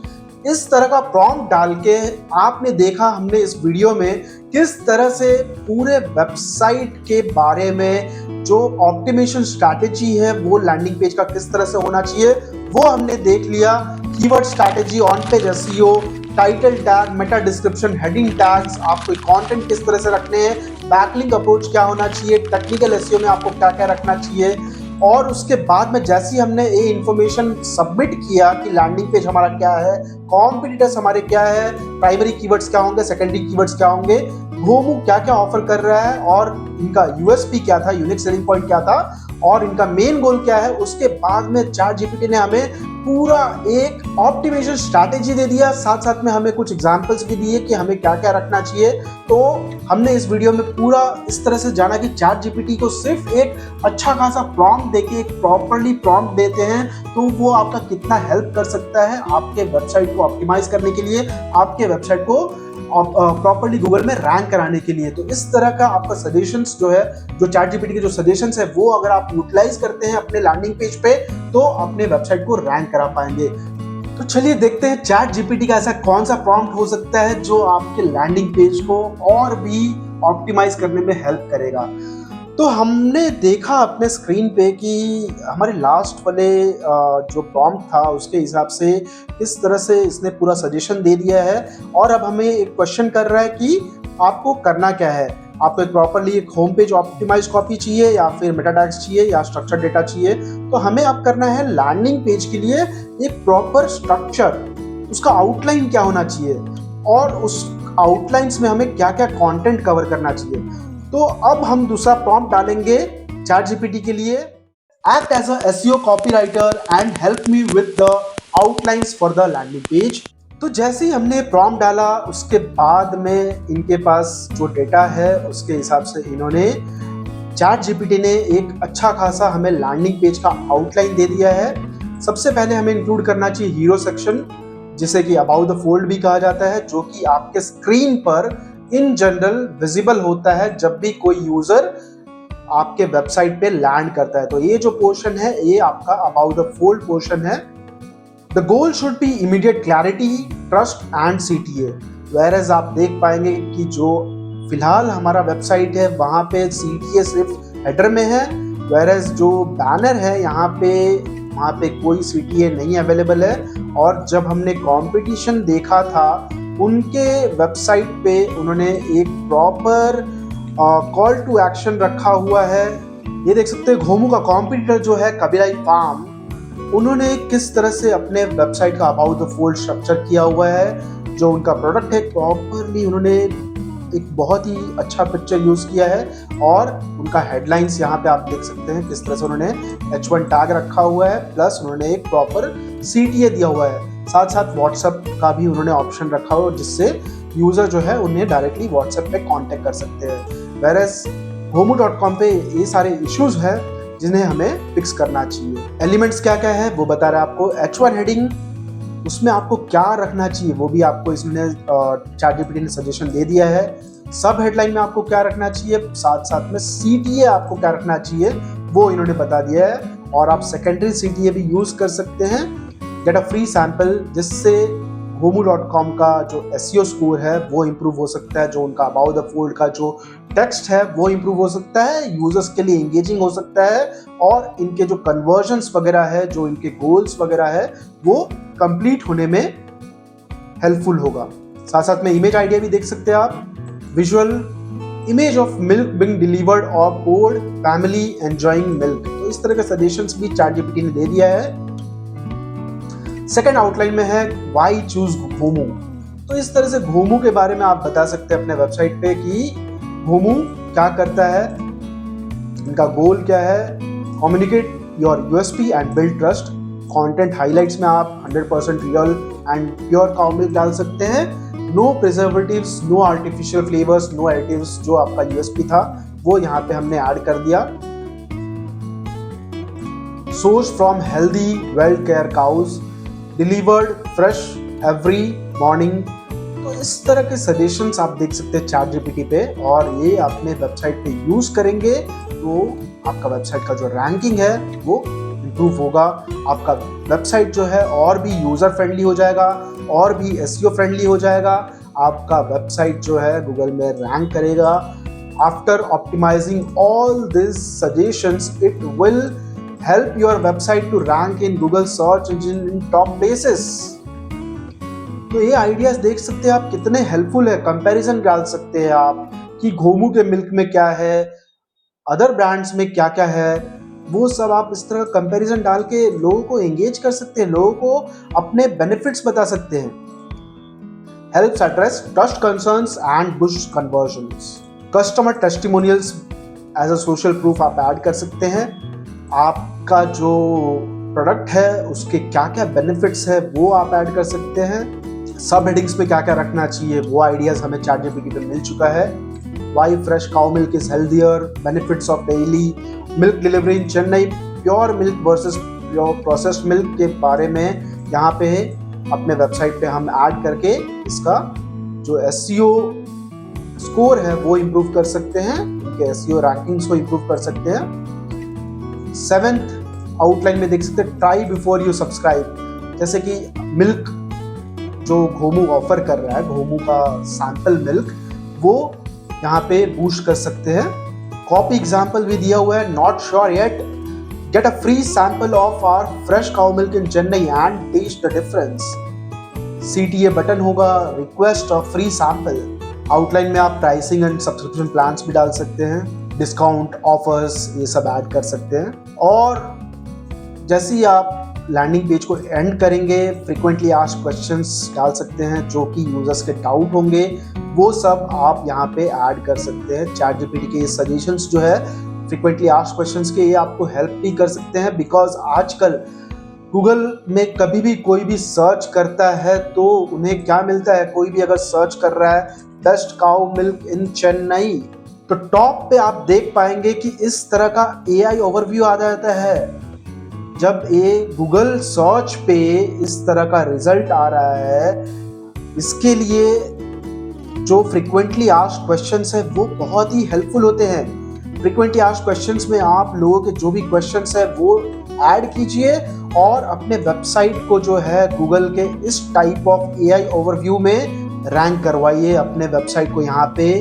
इस तरह का प्रॉम्प्ट डाल के आपने देखा हमने इस वीडियो में किस तरह से पूरे वेबसाइट के बारे में जो ऑप्टिमाइजेशन स्ट्रैटेजी है वो लैंडिंग पेज का किस तरह से होना चाहिए वो हमने देख लिया। Keyword strategy, on page SEO, title tag, Meta description, heading tags, आपको कंटेंट किस तरह से रखने हैं, बैकलिंक अप्रोच क्या होना चाहिए, टेक्निकल एसईओ में आपको क्या क्या रखना चाहिए। और उसके बाद में जैसे ही हमने ये इन्फॉर्मेशन सबमिट किया कि लैंडिंग पेज हमारा क्या है, कॉम्पिटिटर्स हमारे क्या है, प्राइमरी कीवर्ड्स क्या होंगे, सेकेंडरी कीवर्ड्स क्या होंगे, घोमू क्या क्या ऑफर कर रहा है और इनका यूएसपी क्या था, यूनिक सेलिंग पॉइंट क्या था और इनका मेन गोल क्या है, उसके बाद में ChatGPT ने हमें पूरा एक ऑप्टिमाइजेशन स्ट्रैटेजी दे दिया। साथ साथ में हमें कुछ एग्जांपल्स भी दिए कि हमें क्या क्या रखना चाहिए। तो हमने इस वीडियो में पूरा इस तरह से जाना कि ChatGPT को सिर्फ एक अच्छा खासा प्रॉम्प्ट देके एक प्रॉपरली प्रॉम्प्ट देते हैं तो वो आपका कितना हेल्प कर सकता है आपके वेबसाइट को ऑप्टिमाइज करने के लिए, आपके वेबसाइट को प्रॉपरली गूगल में रैंक कराने के लिए। तो इस तरह का आपका सजेशंस जो है, जो ChatGPT के जो सजेशंस है वो अगर आप यूटिलाइज करते हैं अपने लैंडिंग पेज पे तो अपने वेबसाइट को रैंक करा पाएंगे। तो चलिए देखते हैं ChatGPT का ऐसा कौन सा प्रॉम्प्ट हो सकता है जो आपके लैंडिंग पेज को और भी ऑप्टिमाइज करने में हेल्प करेगा। तो हमने देखा अपने स्क्रीन पे कि हमारे लास्ट वाले जो प्रॉम्प्ट था उसके हिसाब से इस तरह से इसने पूरा सजेशन दे दिया है और अब हमें एक क्वेश्चन कर रहा है कि आपको करना क्या है, आपको एक प्रॉपरली एक होम पेज ऑप्टिमाइज कॉपी चाहिए या फिर मेटा टैग्स चाहिए या स्ट्रक्चर डेटा चाहिए। तो हमें अब करना है लैंडिंग पेज के लिए एक प्रॉपर स्ट्रक्चर, उसका आउटलाइन क्या होना चाहिए और उस आउटलाइंस में हमें क्या क्या कंटेंट कवर करना चाहिए। तो अब हम दूसरा प्रॉम्प्ट डालेंगे ChatGPT के लिए, act as a SEO copywriter and help me with the outlines for the landing page. तो जैसे ही हमने प्रॉम्प्ट डाला उसके बाद में इनके पास जो डेटा है उसके हिसाब से इन्होंने ChatGPT ने एक अच्छा खासा हमें लैंडिंग पेज का आउटलाइन दे दिया है। सबसे पहले हमें इंक्लूड करना चाहिए हीरो सेक्शन, जिसे कि अबाउट द फोल्ड भी कहा जाता है, जो कि आपके स्क्रीन पर इन जनरल विजिबल होता है जब भी कोई यूजर आपके वेबसाइट पे लैंड करता है। तो ये जो पोर्शन है ये आपका अबाउट द फोल्ड पोर्शन है। The goal should be immediate clarity, trust and CTA। Whereas आप देख पाएंगे कि जो फिलहाल हमारा वेबसाइट है वहाँ पे CTA सिर्फ हेडर में है, वेयरएज जो बैनर है वहाँ पे कोई CTA नहीं अवेलेबल है। और जब हमने कंपटीशन देखा था उनके वेबसाइट पे उन्होंने एक प्रॉपर कॉल टू एक्शन रखा हुआ है। ये देख सकते हैं घोमू का कॉम्पिटिटर जो है कबीलाई फार्म, उन्होंने किस तरह से अपने वेबसाइट का अबाउट द फोल्ड स्ट्रक्चर किया हुआ है। जो उनका प्रोडक्ट है प्रॉपरली उन्होंने एक बहुत ही अच्छा पिक्चर यूज किया है और उनका हेडलाइंस यहाँ पे आप देख सकते हैं किस तरह से उन्होंने H1 टैग रखा हुआ है, प्लस उन्होंने एक प्रॉपर CTA दिया हुआ है। साथ साथ व्हाट्सएप का भी उन्होंने ऑप्शन रखा हुआ जिससे यूजर जो है उन्हें डायरेक्टली व्हाट्सएप पे कांटेक्ट कर सकते हैं। वेयरएज Homu.com पे ये सारे इश्यूज है जिन्हें हमें फिक्स करना चाहिए। एलिमेंट्स क्या क्या है वो बता रहा है आपको। H1 हेडिंग, उसमें आपको क्या रखना चाहिए वो भी आपको इसमें ChatGPT ने सजेशन दे दिया है। सब हेडलाइन में आपको क्या रखना चाहिए, साथ साथ में CTA आपको क्या रखना चाहिए वो इन्होंने बता दिया है। और आप सेकेंडरी CTA भी यूज कर सकते हैं, गेट अ फ्री सैंपल, जिससे Homu.com का जो SEO स्कोर है वो इम्प्रूव हो सकता है, जो उनका अबाउट द फोल्ड का जो टेक्स्ट है वो इम्प्रूव हो सकता है, यूजर्स के लिए एंगेजिंग हो सकता है और इनके जो कन्वर्जन्स वगैरह है, जो इनके गोल्स वगैरह है वो कंप्लीट होने में हेल्पफुल होगा। साथ साथ में इमेज आइडिया भी देख सकते हैं आप, visual image of milk being delivered और ओल्ड फैमिली एंजॉइंग मिल्क। तो इस तरह के सजेशंस भी ChatGPT ने दे दिया है। सेकंड आउटलाइन में है व्हाई चूज घोमू। तो इस तरह से घोमू के बारे में आप बता सकते हैं अपने वेबसाइट पे कि घोमू क्या करता है, इनका गोल क्या है, communicate your USP and build trust. Content highlights में आप 100% real and pure cow milk डाल सकते हैं, no preservatives, no artificial flavours, no additives. जो आपका USP था वो यहाँ पे हमने ऐड कर दिया। Source from healthy well care cows, delivered fresh every morning. तो इस तरह के सजेशंस आप देख सकते हैं ChatGPT पे, और ये अपने वेबसाइट पे यूज करेंगे तो आपका वेबसाइट का जो रैंकिंग है वो इम्प्रूव होगा। आपका वेबसाइट जो है और भी यूजर फ्रेंडली हो जाएगा, और भी SEO फ्रेंडली हो जाएगा। आपका वेबसाइट जो है गूगल में रैंक करेगा। After optimising all this suggestions, it will help your website to rank in Google search engine in top places। तो ये आइडियाज देख सकते हैं आप कितने हेल्पफुल है। कंपैरिजन डाल सकते हैं आप कि घोमू के मिल्क में क्या है, अदर ब्रांड्स में क्या क्या है, वो सब आप इस तरह कंपैरिजन डाल के लोगों को एंगेज कर सकते हैं, लोगों को अपने बेनिफिट्स बता सकते हैं। Helps address trust concerns and boost conversions. Customer testimonials as a social proof आप ऐड कर सकते हैं। आपका जो प्रोडक्ट है उसके क्या क्या बेनिफिट्स है वो आप ऐड कर सकते हैं। सब हेडिंग्स पे क्या क्या रखना चाहिए वो आइडियाज हमें ChatGPT पे मिल चुका है। Why fresh cow milk is healthier, benefits of daily milk delivery in Chennai, pure milk versus pure processed milk के बारे में यहाँ पे अपने वेबसाइट पे हम ऐड करके इसका जो SEO स्कोर है वो इम्प्रूव कर सकते हैं, उनके SEO रैंकिंग्स को इम्प्रूव कर सकते हैं। 7th आउटलाइन में देख सकते हैं ट्राई बिफोर यू सब्सक्राइब। जैसे कि मिल्क जो घोमू ऑफर कर रहा है, घोमू का सैंपल मिल्क, वो यहाँ पे बूस्ट कर सकते हैं। कॉपी एग्जाम्पल भी दिया हुआ है, not sure yet, get a free sample of our fresh cow milk in Chennai and test the difference. CTA button होगा, request of free sample. Outline में आप प्राइसिंग एंड सब्सक्रिप्शन प्लान्स भी डाल सकते हैं, डिस्काउंट ऑफर्स ये सब ऐड कर सकते हैं। और जैसे ही आप लैंडिंग पेज को एंड करेंगे, फ्रीक्वेंटली आस्क्ड क्वेश्चंस डाल सकते हैं जो कि यूजर्स के डाउट होंगे, वो सब आप यहाँ पे ऐड कर सकते हैं। ChatGPT के सजेशंस जो है फ्रीक्वेंटली आस्क्ड क्वेश्चंस के, ये आपको हेल्प भी कर सकते हैं। बिकॉज आजकल गूगल में कभी भी कोई भी सर्च करता है तो उन्हें क्या मिलता है, कोई भी अगर सर्च कर रहा है best cow milk in Chennai, तो टॉप पे आप देख पाएंगे कि इस तरह का AI ओवरव्यू आ जाता है। जब ये गूगल सर्च पे इस तरह का रिजल्ट आ रहा है, इसके लिए जो फ्रीक्वेंटली आस्क्ड क्वेश्चंस है वो बहुत ही हेल्पफुल होते हैं। फ्रीक्वेंटली आस्क्ड क्वेश्चंस में आप लोगों के जो भी क्वेश्चंस है वो ऐड कीजिए और अपने वेबसाइट को जो है गूगल के इस टाइप ऑफ AI ओवरव्यू में रैंक करवाइए। अपने वेबसाइट को यहाँ पे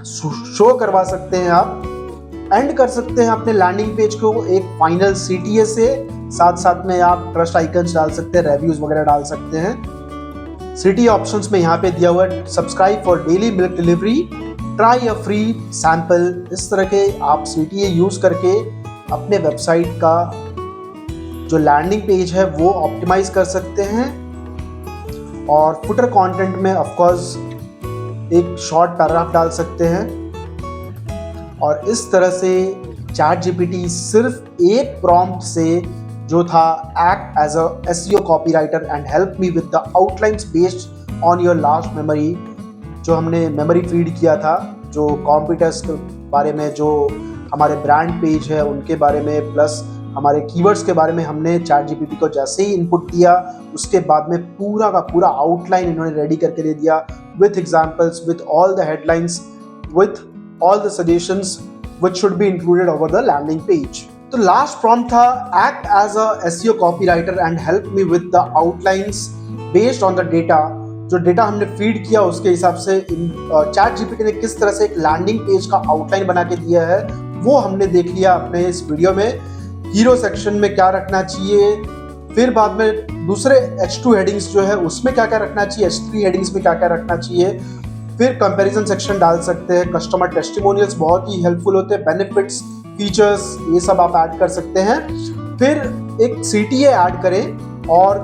शो करवा सकते हैं, आप एंड कर सकते हैं अपने लैंडिंग पेज को एक फाइनल CTA से। साथ साथ में आप ट्रस्ट आइकन्स डाल सकते हैं, रिव्यूज वगैरह डाल सकते हैं। CTA ऑप्शंस में यहाँ पे दिया हुआ है subscribe for daily milk delivery, try a free sample. इस तरह के आप CTA यूज करके अपने वेबसाइट का जो लैंडिंग पेज है वो ऑप्टिमाइज कर सकते हैं। और फुटर कंटेंट में ऑफ कोर्स एक शॉर्ट पैराग्राफ डाल सकते हैं। और इस तरह से ChatGPT सिर्फ एक प्रॉम्प्ट से जो था act as a SEO copywriter and help me with the outlines based on your last memory, जो हमने मेमोरी फीड किया था, जो कॉम्पिटिटर्स के बारे में, जो हमारे ब्रांड पेज है उनके बारे में, प्लस हमारे कीवर्ड्स के बारे में हमने ChatGPT को जैसे ही इनपुट दिया उसके बाद में पूरा का पूरा आउटलाइन इन्होंने रेडी करके दे दिया with examples, with all the headlines, with all the suggestions which should be included over the landing page. तो लास्ट प्रॉम्प्ट था act as a SEO copywriter and help me with the outlines based on the data। जो data हमने feed किया उसके हिसाब से ChatGPT ने किस तरह से एक लैंडिंग पेज का आउटलाइन बना के दिया है वो हमने देख लिया अपने इस वीडियो में। हीरो सेक्शन में क्या रखना चाहिए, फिर बाद में दूसरे H2 हेडिंग्स जो है उसमें क्या क्या रखना चाहिए, H3 हेडिंग्स में क्या क्या रखना चाहिए। फिर कंपैरिजन सेक्शन डाल सकते हैं, कस्टमर टेस्टिमोनियल्स बहुत ही हेल्पफुल होते हैं, बेनिफिट्स, फीचर्स, ये सब आप ऐड कर सकते हैं। फिर एक CTA ऐड करें और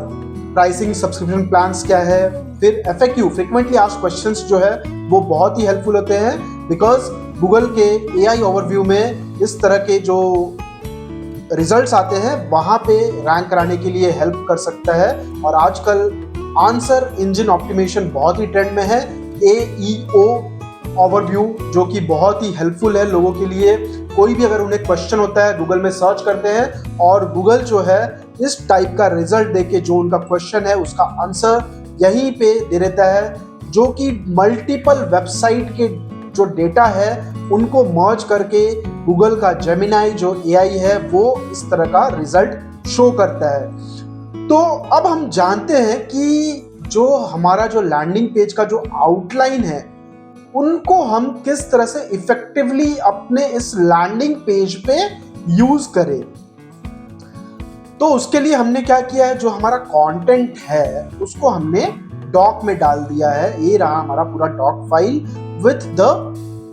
प्राइसिंग, सब्सक्रिप्शन प्लान्स क्या है। फिर FAQ, फ्रीक्वेंटली आस्क्ड क्वेश्चंस जो है वो बहुत ही हेल्पफुल होते हैं, बिकॉज गूगल के AI ओवरव्यू में इस तरह के जो रिजल्ट्स आते हैं वहां पे रैंक कराने के लिए हेल्प कर सकता है। और आजकल आंसर इंजन ऑप्टिमाइजेशन बहुत ही ट्रेंड में है, AEO ओवरव्यू, जो कि बहुत ही हेल्पफुल है लोगों के लिए। कोई भी अगर उन्हें क्वेश्चन होता है गूगल में सर्च करते हैं और गूगल जो है इस टाइप का रिजल्ट देके जो उनका क्वेश्चन है उसका आंसर यहीं पे दे देता है, जो कि मल्टीपल वेबसाइट के जो डेटा है उनको मर्ज करके गूगल का जेमिनाई जो AI है वो इस तरह का रिजल्ट शो करता है। तो अब हम जानते हैं कि जो हमारा जो लैंडिंग पेज का जो आउटलाइन है उनको हम किस तरह से इफेक्टिवली अपने इस लैंडिंग पेज पे यूज करें। तो उसके लिए हमने क्या किया है, जो हमारा कंटेंट है उसको हमने डॉक में डाल दिया है। ये रहा हमारा पूरा doc file with the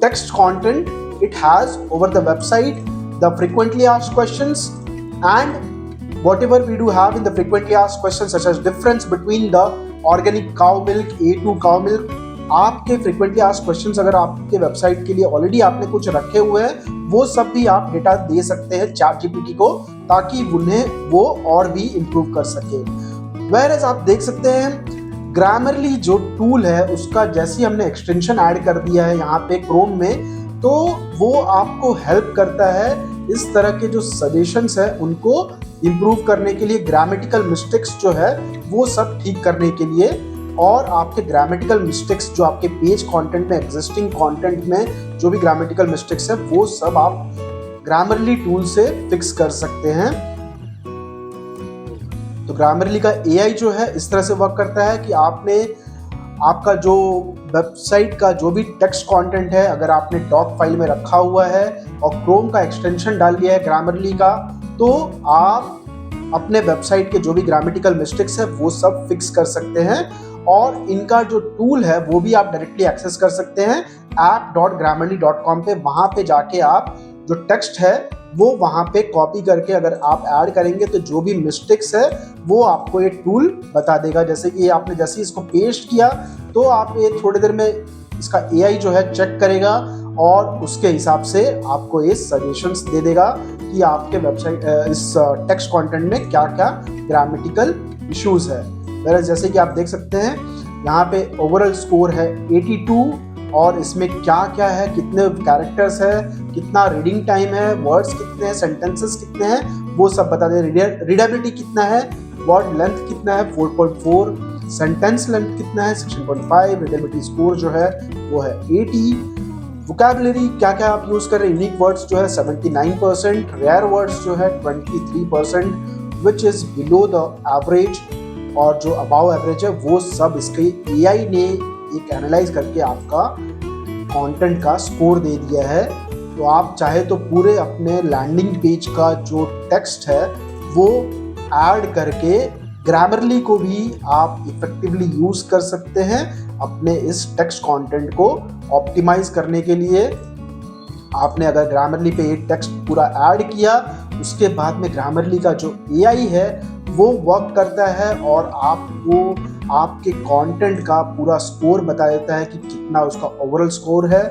text content it has over the website, the frequently asked questions, and whatever we do have in the frequently asked questions such as difference between the organic cow milk, A2 cow milk। आपके frequently asked questions अगर आपके website के लिए already आपने कुछ रखे हुए हैं वो सब भी आप डेटा दे सकते हैं ChatGPT को, ताकि उन्हें वो और भी इम्प्रूव कर सके। Whereas आप देख सकते हैं ग्रामरली जो टूल है उसका जैसे ही हमने एक्सटेंशन ऐड कर दिया है यहाँ पे क्रोम में, तो वो आपको हेल्प करता है इस तरह के जो सजेशंस है उनको इम्प्रूव करने के लिए, ग्रामेटिकल मिस्टेक्स जो है वो सब ठीक करने के लिए। और आपके ग्रामेटिकल मिस्टेक्स जो आपके पेज कंटेंट में, एग्जिस्टिंग कंटेंट में जो भी ग्रामेटिकल मिस्टेक्स है वो सब आप ग्रामरली टूल से फिक्स कर सकते हैं। तो ग्रामरली का AI जो है इस तरह से वर्क करता है कि आपने आपका जो वेबसाइट का जो भी टेक्स्ट कंटेंट है अगर आपने डॉक फाइल में रखा हुआ है और क्रोम का एक्सटेंशन डाल दिया है ग्रामरली का, तो आप अपने वेबसाइट के जो भी ग्रामेटिकल मिस्टेक्स है वो सब फिक्स कर सकते हैं। और इनका जो टूल है वो भी आप डायरेक्टली एक्सेस कर सकते हैं app.grammarly.com पे। वहां पे जाके आप जो टेक्स्ट है वो वहां पे कॉपी करके अगर आप ऐड करेंगे तो जो भी मिस्टेक्स है वो आपको ये टूल बता देगा। जैसे कि आपने जैसे इसको पेस्ट किया तो आप ये थोड़ी देर में इसका AI जो है चेक करेगा और उसके हिसाब से आपको ये सजेशंस दे देगा कि आपके वेबसाइट इस टेक्स्ट कंटेंट में क्या क्या ग्रामेटिकल इश्यूज है। जैसे कि आप देख सकते हैं यहाँ पे ओवरऑल स्कोर है 82 और इसमें क्या क्या है, कितने कैरेक्टर्स है, कितना रीडिंग टाइम है, वर्ड्स कितने हैं, सेंटेंसेस कितने हैं, वो सब बता दें। रीडेबिलिटी कितना है, वर्ड लेंथ कितना है 4.4, सेंटेंस लेंथ कितना है 16.5, रीडेबिलिटी स्कोर जो है वो है 80। वोकैबुलरी क्या क्या आप यूज कर रहे हैं, यूनिक वर्ड्स जो है 79%, रेयर वर्ड्स जो है 23%, which is below the average, और जो अबाव एवरेज है वो सब इसके AI ने एक एनालाइज करके आपका कंटेंट का स्कोर दे दिया है। तो आप चाहे तो पूरे अपने लैंडिंग पेज का जो टेक्स्ट है वो ऐड करके ग्रामरली को भी आप इफेक्टिवली यूज कर सकते हैं अपने इस टेक्स्ट कंटेंट को ऑप्टिमाइज करने के लिए। आपने अगर ग्रामरली पे ये टेक्स्ट पूरा ऐड किया उसके बाद में ग्रामरली का जो AI है वो वर्क करता है और आपको आपके कंटेंट का पूरा स्कोर बता देता है कि कितना उसका ओवरऑल स्कोर है,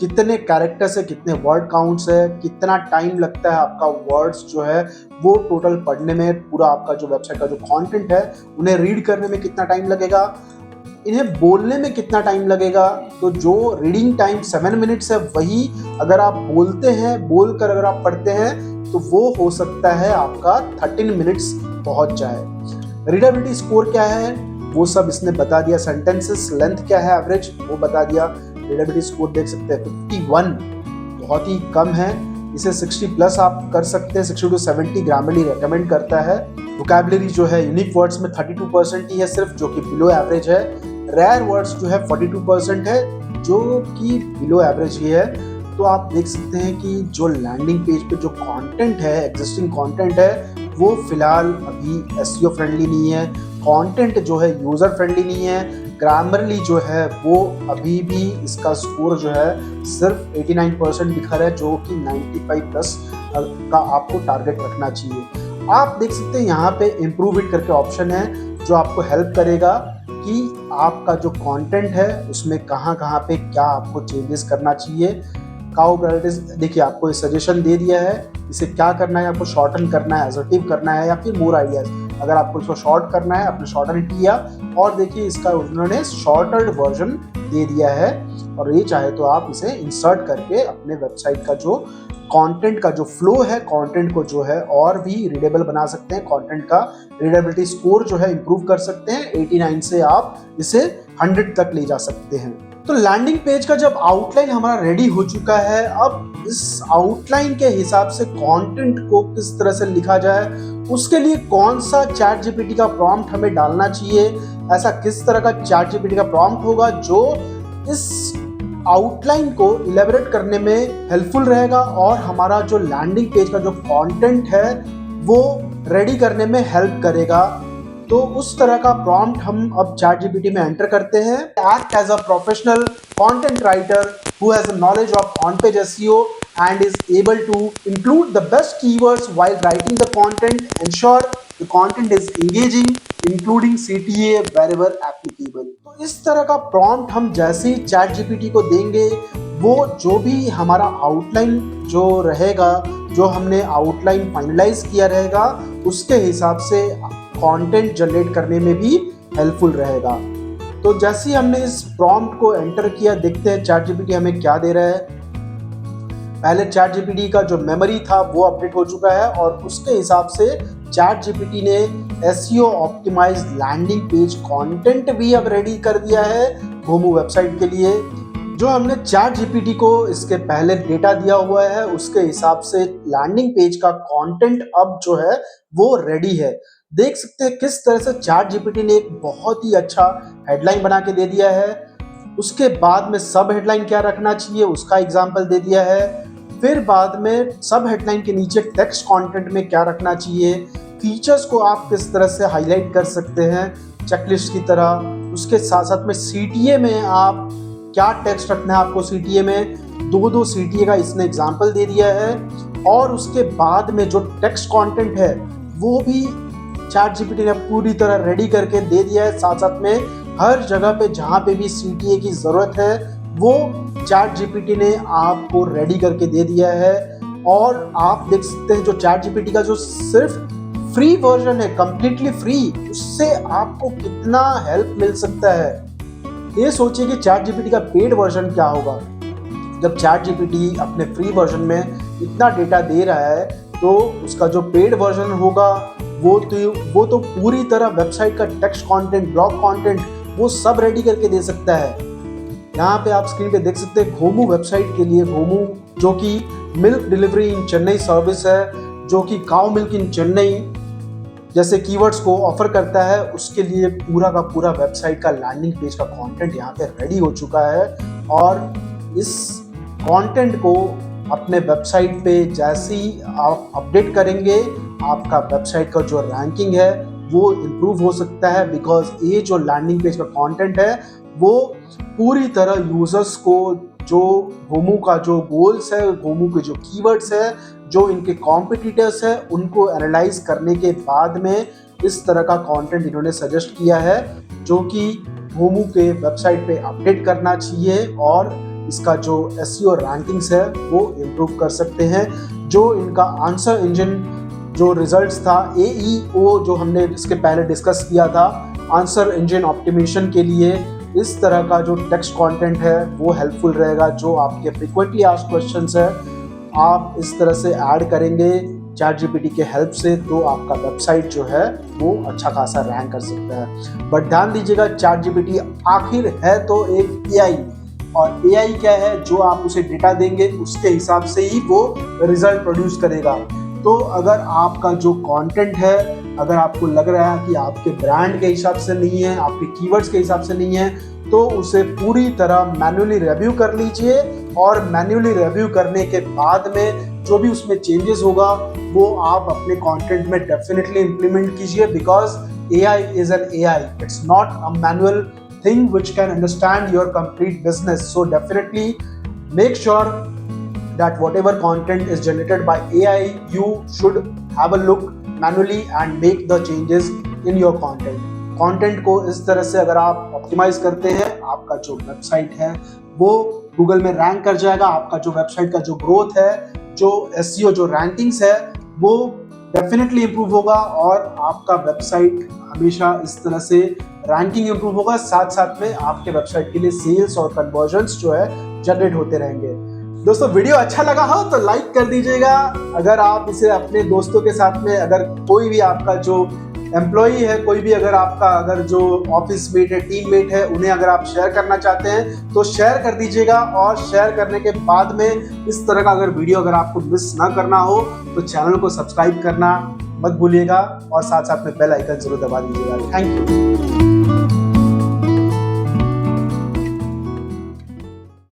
कितने कैरेक्टर्स है, कितने वर्ड काउंट्स है, कितना टाइम लगता है आपका वर्ड्स जो है वो टोटल पढ़ने में, पूरा आपका जो वेबसाइट का जो कंटेंट है उन्हें रीड करने में कितना टाइम लगेगा, इन्हें बोलने में कितना टाइम लगेगा। तो जो रीडिंग टाइम 7 मिनट्स है वही अगर आप बोलते हैं, बोलकर अगर आप पढ़ते हैं तो वो हो सकता है आपका 13 मिनट्स पहुंच जाए। रीडेबिलिटी स्कोर क्या है वो सब इसने बता दिया, सेंटेंसेस लेंथ क्या है एवरेज वो बता दिया। रीडेबिलिटी स्कोर देख सकते हैं 51 बहुत ही कम है, इसे 60 प्लस आप कर सकते हैं, 60 to 70 ग्रामरली रेकमेंड करता है। वोकैबुलरी जो है यूनिक वर्ड्स में 32% ही है सिर्फ, जो कि बिलो एवरेज है। रेयर वर्ड्स जो है 42% है, जो कि बिलो एवरेज ही है। तो आप देख सकते हैं कि जो लैंडिंग पेज पे जो कंटेंट है, एग्जिस्टिंग कंटेंट है, वो फिलहाल अभी एसईओ फ्रेंडली नहीं है, कंटेंट जो है यूज़र फ्रेंडली नहीं है, ग्रामरली जो है वो अभी भी इसका स्कोर जो है सिर्फ 89% दिखा रहा है, जो कि 95+ का आपको टारगेट रखना चाहिए। आप देख सकते हैं यहाँ पे इम्प्रूव इट करके ऑप्शन है, जो आपको हेल्प करेगा कि आपका जो कंटेंट है उसमें कहाँ कहाँ पे क्या आपको चेंजेस करना चाहिए। काउ प्रायोरिटीज देखिए आपको सजेशन दे दिया है, इसे क्या करना है, आपको शॉर्टन करना है, असर्टिव करना है या फिर मोर आइडियाज। अगर आपको इसको शॉर्ट करना है आपने शॉर्टन किया, और देखिए इसका उन्होंने शॉर्टेड वर्जन दे दिया है, और ये चाहे तो आप इसे इंसर्ट करके अपने वेबसाइट का जो कंटेंट का जो फ्लो है, कंटेंट को जो है और भी रीडेबल बना सकते हैं। कंटेंट का रीडेबिलिटी स्कोर जो है इंप्रूव कर सकते हैं। 89 से आप इसे 100 तक ले जा सकते हैं। तो लैंडिंग पेज का जब आउटलाइन हमारा रेडी हो चुका है, अब इस आउटलाइन के हिसाब से कंटेंट को किस तरह से लिखा जाए, उसके लिए कौन सा चैट जीपीटी का प्रॉम्प्ट हमें डालना चाहिए, ऐसा किस तरह का चैट जीपीटी का प्रॉम्प्ट होगा जो इस आउटलाइन को इलेबोरेट करने में हेल्पफुल रहेगा और हमारा जो लैंडिंग पेज का जो कंटेंट है वो रेडी करने में हेल्प करेगा। तो उस तरह का प्रॉम्प्ट हम अब चैट जीपीटी में एंटर करते हैं। Act as a professional content writer who has a knowledge of on-page SEO and is able to include the best keywords while writing the content, ensure the content is engaging, including CTA wherever applicable। तो इस तरह का prompt हम जैसे ही chat GPT को देंगे, वो जो भी हमारा आउटलाइन जो रहेगा, जो हमने आउटलाइन फाइनलाइज किया रहेगा, उसके हिसाब से कंटेंट जनरेट करने में भी हेल्पफुल रहेगा। तो जैसे ही हमने इस प्रॉम्प्ट को एंटर किया, देखते हैं चैट जीपीटी हमें क्या दे रहा है। पहले चैट जीपीटी का जो मेमोरी था वो अपडेट हो चुका है, और उसके हिसाब से चैट जीपीटी ने SEO optimised landing page content भी अब रेडी कर दिया है घोमू वेबसाइट के लिए। जो हमने चैट जीपीटी को इसके पहले डेटा दिया हुआ है, उसके हिसाब से लैंडिंग पेज का कंटेंट अब जो है वो रेडी है। देख सकते हैं किस तरह से चैट जीपीटी ने एक बहुत ही अच्छा हेडलाइन बना के दे दिया है। उसके बाद में सब हेडलाइन क्या रखना चाहिए उसका एग्जाम्पल दे दिया है। फिर बाद में सब हेडलाइन के नीचे टेक्स्ट कंटेंट में क्या रखना चाहिए, फीचर्स को आप किस तरह से हाईलाइट कर सकते हैं चेकलिस्ट की तरह। उसके साथ साथ में सीटीए में आप क्या टेक्स्ट रखना है, आपको सीटीए में दो सीटीए का इसने एग्जाम्पल दे दिया है। और उसके बाद में जो टेक्स्ट कंटेंट है वो भी चैट जीपीटी ने पूरी तरह रेडी करके दे दिया है। साथ साथ में हर जगह पे जहाँ पे भी सीटीए की ज़रूरत है वो चैट जीपीटी ने आपको रेडी करके दे दिया है। और आप देख सकते हैं जो चैट जीपीटी का जो सिर्फ फ्री वर्जन है, कंप्लीटली फ्री, उससे आपको कितना हेल्प मिल सकता है। ये सोचिए कि चैट जीपीटी का पेड वर्जन क्या होगा। जब चैट जीपीटी अपने फ्री वर्जन में इतना डेटा दे रहा है, तो उसका जो पेड वर्जन होगा वो तो पूरी तरह वेबसाइट का टेक्स्ट कंटेंट, ब्लॉग कंटेंट वो सब रेडी करके दे सकता है। यहाँ पे आप स्क्रीन पे देख सकते हैं घोमू वेबसाइट के लिए, घोमू जो कि milk delivery in Chennai service है, जो कि काउ मिल्क इन चेन्नई जैसे कीवर्ड्स को ऑफर करता है, उसके लिए पूरा का पूरा वेबसाइट का लैंडिंग पेज का कंटेंट यहाँ पे रेडी हो चुका है। और इस कंटेंट को अपने वेबसाइट पे जैसे ही आप अपडेट करेंगे, आपका वेबसाइट का जो रैंकिंग है वो इम्प्रूव हो सकता है। बिकॉज ये जो लैंडिंग पेज का कंटेंट है वो पूरी तरह यूजर्स को जो घोमू का जो गोल्स है, घोमू के जो कीवर्ड्स है, जो इनके कॉम्पिटिटर्स है, उनको एनालाइज करने के बाद में इस तरह का कंटेंट इन्होंने सजेस्ट किया है, जो कि घोमू के वेबसाइट पे अपडेट करना चाहिए और इसका जो एसईओ रैंकिंग्स है वो इम्प्रूव कर सकते हैं। जो इनका आंसर इंजन जो रिजल्ट्स था, AEO जो हमने इसके पहले डिस्कस किया था, आंसर इंजन ऑप्टिमाइजेशन के लिए इस तरह का जो टेक्स्ट कंटेंट है वो हेल्पफुल रहेगा। जो आपके फ्रीक्वेंटली आस्क्ड क्वेश्चंस है आप इस तरह से ऐड करेंगे चैट जीपीटी के हेल्प से, तो आपका वेबसाइट जो है वो अच्छा खासा रैंक कर सकता है। बट ध्यान दीजिएगा, चैट जीपीटी आखिर है तो एक AI, और AI क्या है, जो आप उसे डेटा देंगे उसके हिसाब से ही वो रिजल्ट प्रोड्यूस करेगा। तो अगर आपका जो कंटेंट है, अगर आपको लग रहा है कि आपके ब्रांड के हिसाब से नहीं है, आपके कीवर्ड्स के हिसाब से नहीं है, तो उसे पूरी तरह मैन्युअली रिव्यू कर लीजिए। और मैन्युअली रिव्यू करने के बाद में जो भी उसमें चेंजेस होगा वो आप अपने कंटेंट में डेफिनेटली इंप्लीमेंट कीजिए, because AI is an AI. It's not a manual thing which can understand your complete business. So definitely make sure that whatever content is generated by AI, you should have a look manually and make the changes in your content. Content को इस तरह से अगर आप optimise करते हैं, आपका जो वेबसाइट है वो गूगल में रैंक कर जाएगा, आपका जो वेबसाइट का जो ग्रोथ है, जो SEO जो रैंकिंग्स है वो डेफिनेटली इंप्रूव होगा और आपका वेबसाइट हमेशा इस तरह से रैंकिंग इंप्रूव होगा, साथ साथ में आपके वेबसाइट के लिए सेल्स और कन्वर्जन्स जो है जनरेट होते रहेंगे। दोस्तों वीडियो अच्छा लगा हो तो लाइक कर दीजिएगा। अगर आप इसे अपने दोस्तों के साथ में, अगर कोई भी आपका जो एम्प्लॉई है, कोई भी अगर आपका अगर जो ऑफिस मेट है, टीम मेट है, उन्हें अगर आप शेयर करना चाहते हैं तो शेयर कर दीजिएगा। और शेयर करने के बाद में इस तरह का अगर वीडियो अगर आपको मिस ना करना हो तो चैनल को सब्सक्राइब करना मत भूलिएगा और साथ साथ में बेल आइकन जरूर दबा दीजिएगा। Thank you.